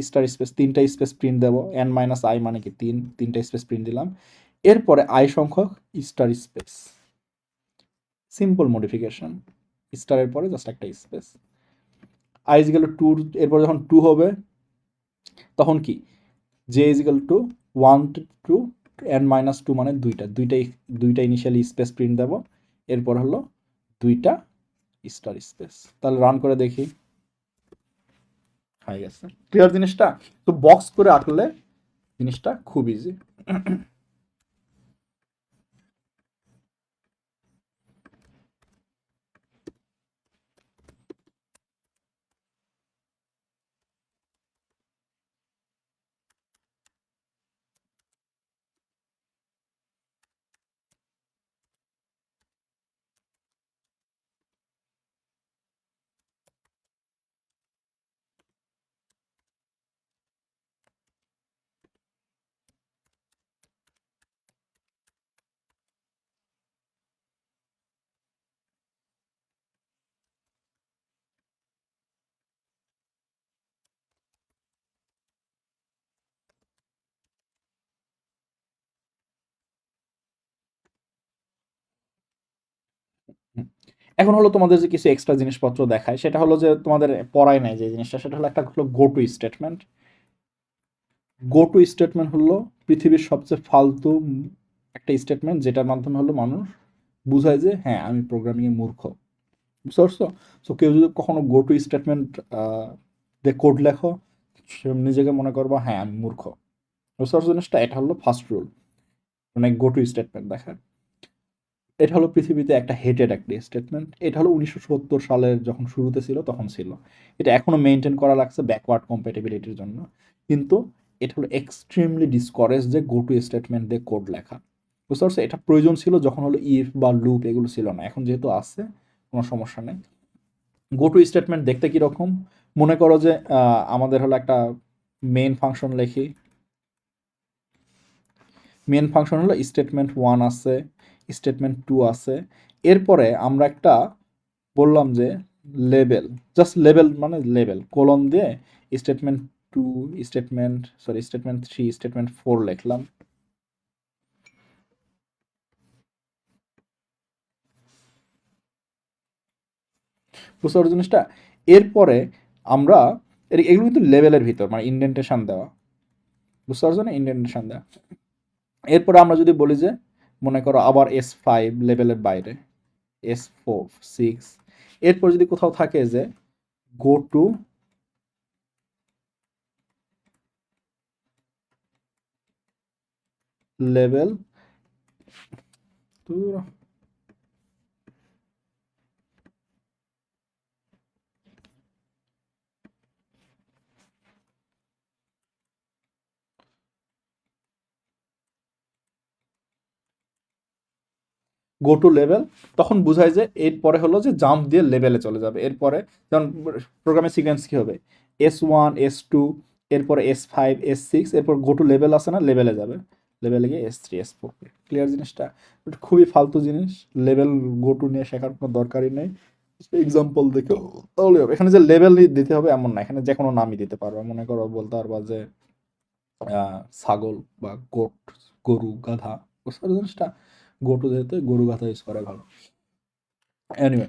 A: স্টার স্পেস তিনটা স্পেস প্রিন্ট দেবো, এন মাইনাস আই মানে কি তিনটা স্পেস প্রিন্ট দিলাম, এরপরে আই সংখ্যক স্টার স্পেস, সিম্পল মডিফিকেশন, স্টারের পরে জাস্ট একটা স্পেস। আই ইজিক্যাল টু, এরপর যখন টু হবে তখন কি j is equal to one to n minus two মানে দুইটা ইনিশিয়ালি স্পেস প্রিন্ট দেবো, এরপর হলো দুইটা স্টার স্পেস। তাহলে রান করে দেখি, হয়ে গেছে। ক্লিয়ার জিনিসটা? তো বক্স করে আঁকলে জিনিসটা খুব ইজি। এখন হলো তোমাদের যে কিছু এক্সট্রা জিনিসপত্র দেখায়, সেটা হলো যে তোমাদের পড়ায় নাই যে জিনিসটা, সেটা হলো একটা হলো go to statement. Go to statement হলো পৃথিবীর সবচেয়ে ফালতু একটা স্টেটমেন্ট, যেটার মাধ্যমে হলো মানুষ বুঝায় যে হ্যাঁ আমি প্রোগ্রামিংয়ে মূর্খ, বুঝতে পারছো? সো কেউ যদি কখনো গো টু স্টেটমেন্ট দিয়ে কোড লেখো, সে নিজেকে মনে করবো হ্যাঁ আমি মূর্খ, বুঝতে পারছো জিনিসটা? এটা হলো ফার্স্ট রুল, মানে গো টু স্টেটমেন্ট দেখার। এটা হলো পৃথিবীতে একটা হেটেড একটা স্টেটমেন্ট। এটা হলো 1970 সালের যখন শুরুতে ছিল তখন ছিল, এটা এখনো মেনটেন করা লাগছে ব্যাকওয়ার্ড কম্প্যাটিবিলিটির জন্য। কিন্তু এটা হলো এক্সট্রিমলি ডিসকরেজ যে গো টু স্টেটমেন্ট দিয়ে কোড লেখা, বুঝতে পারছো? এটা প্রয়োজন ছিল যখন হলো ইফ বা লুপ এগুলো ছিল না, এখন যেহেতু আছে কোনো সমস্যা নেই। গো টু স্টেটমেন্ট দেখতে কীরকম, মনে করো যে আমাদের হলো একটা মেন ফাংশন লেখি, মেন ফাংশন হলো স্টেটমেন্ট ওয়ান আছে, স্টেটমেন্ট টু আছে, এরপরে আমরা একটা বললাম যে লেবেল, জাস্ট লেবেল মানে লেবেল কোলন দিয়ে statement two, statement three, statement four লিখলাম, বুঝতে পারছো জিনিসটা? এরপরে আমরা এগুলো কিন্তু লেভেলের ভিতর মানে ইন্ডেন্টেশন দেওয়া, বুঝতে পারছো না? ইন্ডেন্টেশন দেওয়া। এরপরে আমরা যদি বলি যে মনে করো আবার S5 লেভেলের বাইরে, S4 6, এরপর যদি কোথাও থাকে যে go to level two, go to level, তখন বোঝায় যে এরপরে হলো যে জাম্প দিয়ে লেভেলে চলে যাবে। এরপরে যেমন প্রোগ্রামের সিকোয়েন্স কী হবে, S1 S2, এরপরে S5 S6, এরপর গো টু লেভেল আসে না, লেভেলে যাবে, লেভেলে গিয়ে S3 S4। ক্লিয়ার জিনিসটা? খুবই ফালতু জিনিস, লেভেল গো টু নিয়ে শেখার কোনো দরকারই নেই। এক্সাম্পল দেখে তাহলে হবে। এখানে যে লেভেল দিতে হবে এমন না, এখানে যে কোনো নামই দিতে পারবে। মনে করো বলতে পারবা যে ছাগল বা গোট, গরু, গাধা, বুঝতে পারছো জিনিসটা? গোটু যেহেতু গরু গাধা ইউজ করে ভালো। এনিওয়ে,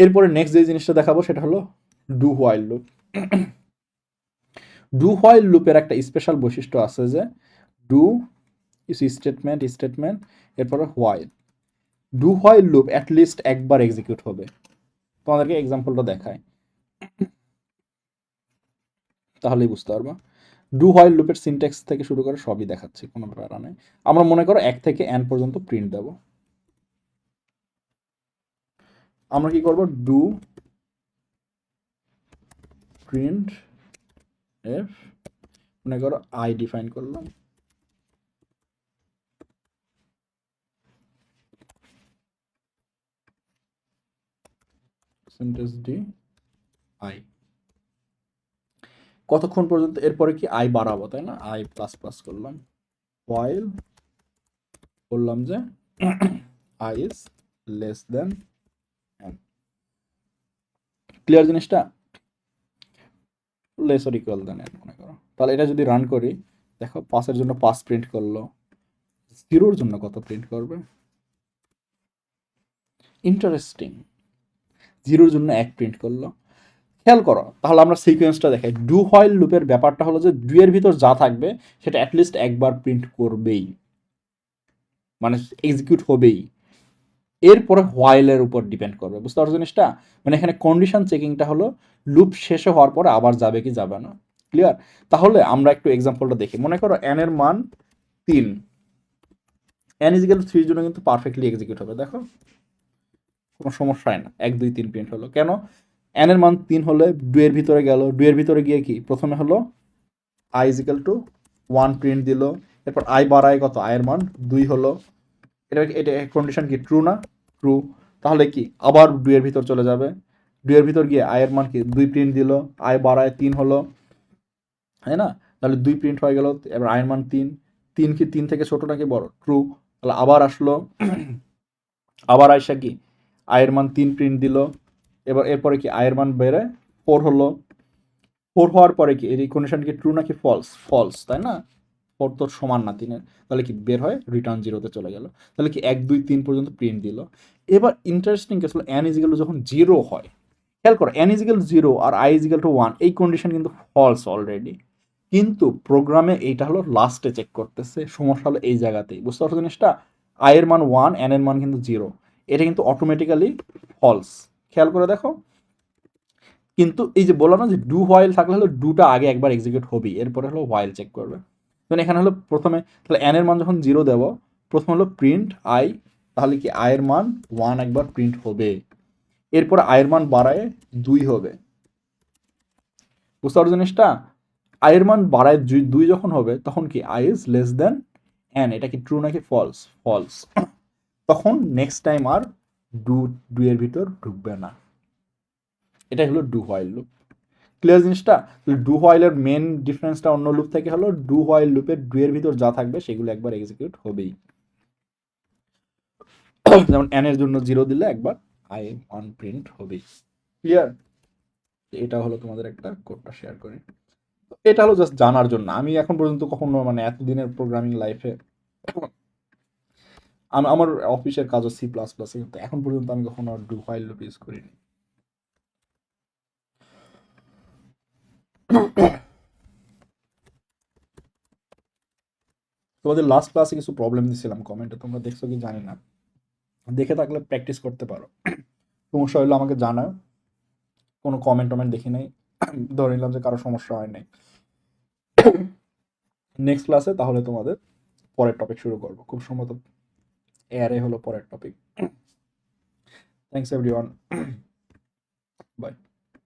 A: এরপরে নেক্সট যে জিনিসটা দেখাবো সেটা হলো do while loop. Do while লুপের একটা স্পেশাল বৈশিষ্ট্য আছে যে ডু ইস স্টেটমেন্ট স্টেটমেন্ট, এরপরে while. Do while loop at least একবার এক্সিকিউট হবে। তোমাদেরকে এক্সাম্পলটা দেখায়, তাহলেই বুঝতে পারবা। ডু হোয়াইল লুপের সিনট্যাক্স থেকে শুরু করে সবই দেখাচ্ছি, কোনো ব্যাপার নেই। আমরা মনে করো 1 থেকে n পর্যন্ত প্রিন্ট দেব। আমরা কি করব? ডু প্রিন্ট এফ, মনে করো আই ডিফাইন করলাম, সিনট্যাক্স ডি আই, কতক্ষণ পর্যন্ত? এরপরে কি আই বাড়াবো, তাই না? আই প্লাস প্লাস করলাম, হোয়াইল বললাম যে I is less than n। Clear জিনিসটা? Less or equal than n মনে করো। তাহলে এটা যদি রান করি, দেখো 5 জন্য 5 প্রিন্ট করলো, 0 জন্য কত প্রিন্ট করবে? ইন্টারেস্টিং, 0 জন্য 1 প্রিন্ট করলো। খেয়াল করো, তাহলে আমরা সিকোয়েন্সটা দেখাই। ডু হোয়াইল লুপের ব্যাপারটা হলো যে 2 এর ভিতর যা থাকবে সেটা অ্যাটলিস্ট একবার প্রিন্ট করবেই, মানে এক্সিকিউট হবেই। এরপরে হোয়াইলের উপর ডিপেন্ড করবে, বুঝতে পারছো জিনিসটা? মানে এখানে কন্ডিশন চেকিংটা হলো লুপ শেষে হওয়ার পরে আবার যাবে কি যাবে না। ক্লিয়ার? তাহলে আমরা একটু এক্সাম্পলটা দেখি। মনে করো n এর মান 3, n ইজ ইকুয়াল টু 3 এর জন্য কিন্তু পারফেক্টলি এক্সিকিউট হবে। দেখো কোনো সমস্যা হয় না, 1 2 3 প্রিন্ট হলো। কেন? n এর মান 3 হলে 2 এর ভিতরে গেল, 2 এর ভিতরে গিয়ে কি প্রথমে হলো i is equal to 1 print দিল, এরপর i বাড়ায় কত? i এর মান 2 হলো। এটা এটা কন্ডিশন কি ট্রু না? ট্রু। তাহলে কি আবার 2 এর ভিতর চলে যাবে, 2 এর ভিতর গিয়ে i এর মান কি 2 প্রিন্ট দিল, i বাড়ায় 3 হলো, তাই না? তাহলে 2 প্রিন্ট হয়ে গেল, এবার i এর মান 3, 3 কি 3 থেকে ছোট নাকি বড়? ট্রু। তাহলে আবার আসলো, আবার আইসা কি i এর মান 3 প্রিন্ট দিল, এবার এরপরে কি i এর মান বেড়ে 4 হলো। 4 হওয়ার পরে কি এই কন্ডিশন কি ট্রু নাকি ফলস? ফলস, তাই না? 4 তো সমান না 3-এর। তাহলে কি বের হয় রিটার্ন 0-তে চলে গেল। তাহলে কি 1 2 3 পর্যন্ত প্রিন্ট দিল। এবার ইন্টারেস্টিং কেস হলো n ইজ ইকুয়াল টু যখন 0 হয়, খেয়াল করো n ইজ ইকুয়াল টু 0 আর i ইজ ইকুয়াল টু 1, এই কন্ডিশন কিন্তু ফলস অলরেডি। কিন্তু প্রোগ্রামে এইটা হলো লাস্টে চেক করতেছে, সমস্যা হলো এই জায়গাতেই। বুঝতে পারছো জিনিসটা? i এর মান 1, n এর মান কিন্তু 0, এটা কিন্তু অটোমেটিক্যালি ফলস। খেয়াল করে দেখো। কিন্তু এই যে বললাম না যে ডু হোয়াইল থাকলে হলো ডুটা আগে একবার এক্সিকিউট হবেই, এরপরে হলো হোয়াইল চেক করবে। যেমন এখানে হলো প্রথমে, তাহলে n এর মান যখন 0 দেব, প্রথম হলো প্রিন্ট i, তাহলে কি i এর মান 1 একবার প্রিন্ট হবে, এরপরে i এর মান বাড়ায় 2 হবে। বুঝতে পারছো জিনিসটা? i এর মান বাড়ায় 2 যখন হবে তখন কি i is less than n, এটা কি ট্রু নাকি ফলস? ফলস। তখন নেক্সট টাইম আর ডু ডু এর ভিতর ঢুকবে না। এটাই হলো ডু হোয়াইল লুপ। ক্লিয়ার জিনিসটা? ডু হোয়াইলের মেন ডিফারেন্সটা অন্য লুপ থেকে হলো ডু হোয়াইল লুপের ডু এর ভিতর যা থাকবে সেগুলো একবার এক্সিকিউট হবেই। যেমন n এর জন্য 0 দিলে একবার i 1 প্রিন্ট হবেই। ক্লিয়ার? এটা হলো তোমাদের একটা কোডটা শেয়ার করি। এটা হলো জাস্ট জানার জন্য। আমি এখন পর্যন্ত কখনো মানে এতদিনের প্রোগ্রামিং লাইফে আমার অফিসের কাজও সি প্লাস প্লাসে, কিন্তু এখন পর্যন্ত আমি কখনো ডু হোয়াইল লুপ ইউজ করিনি। তোমাদের লাস্ট ক্লাসে কিছু প্রবলেম দিছিলাম কমেন্টে, তোমরা দেখছো কি জানি না, দেখে থাকলে প্র্যাকটিস করতে পারো। সমস্যা হলে আমাকে জানাও। কোনো কমেন্ট টমেন্ট দেখি নাই, ধরে নিলাম যে কারো সমস্যা হয় নাই। নেক্সট ক্লাসে তাহলে তোমাদের পরের টপিক শুরু করবো, খুব সম্ভবত এআরএ হলো পরের টপিক। Thanks everyone, by.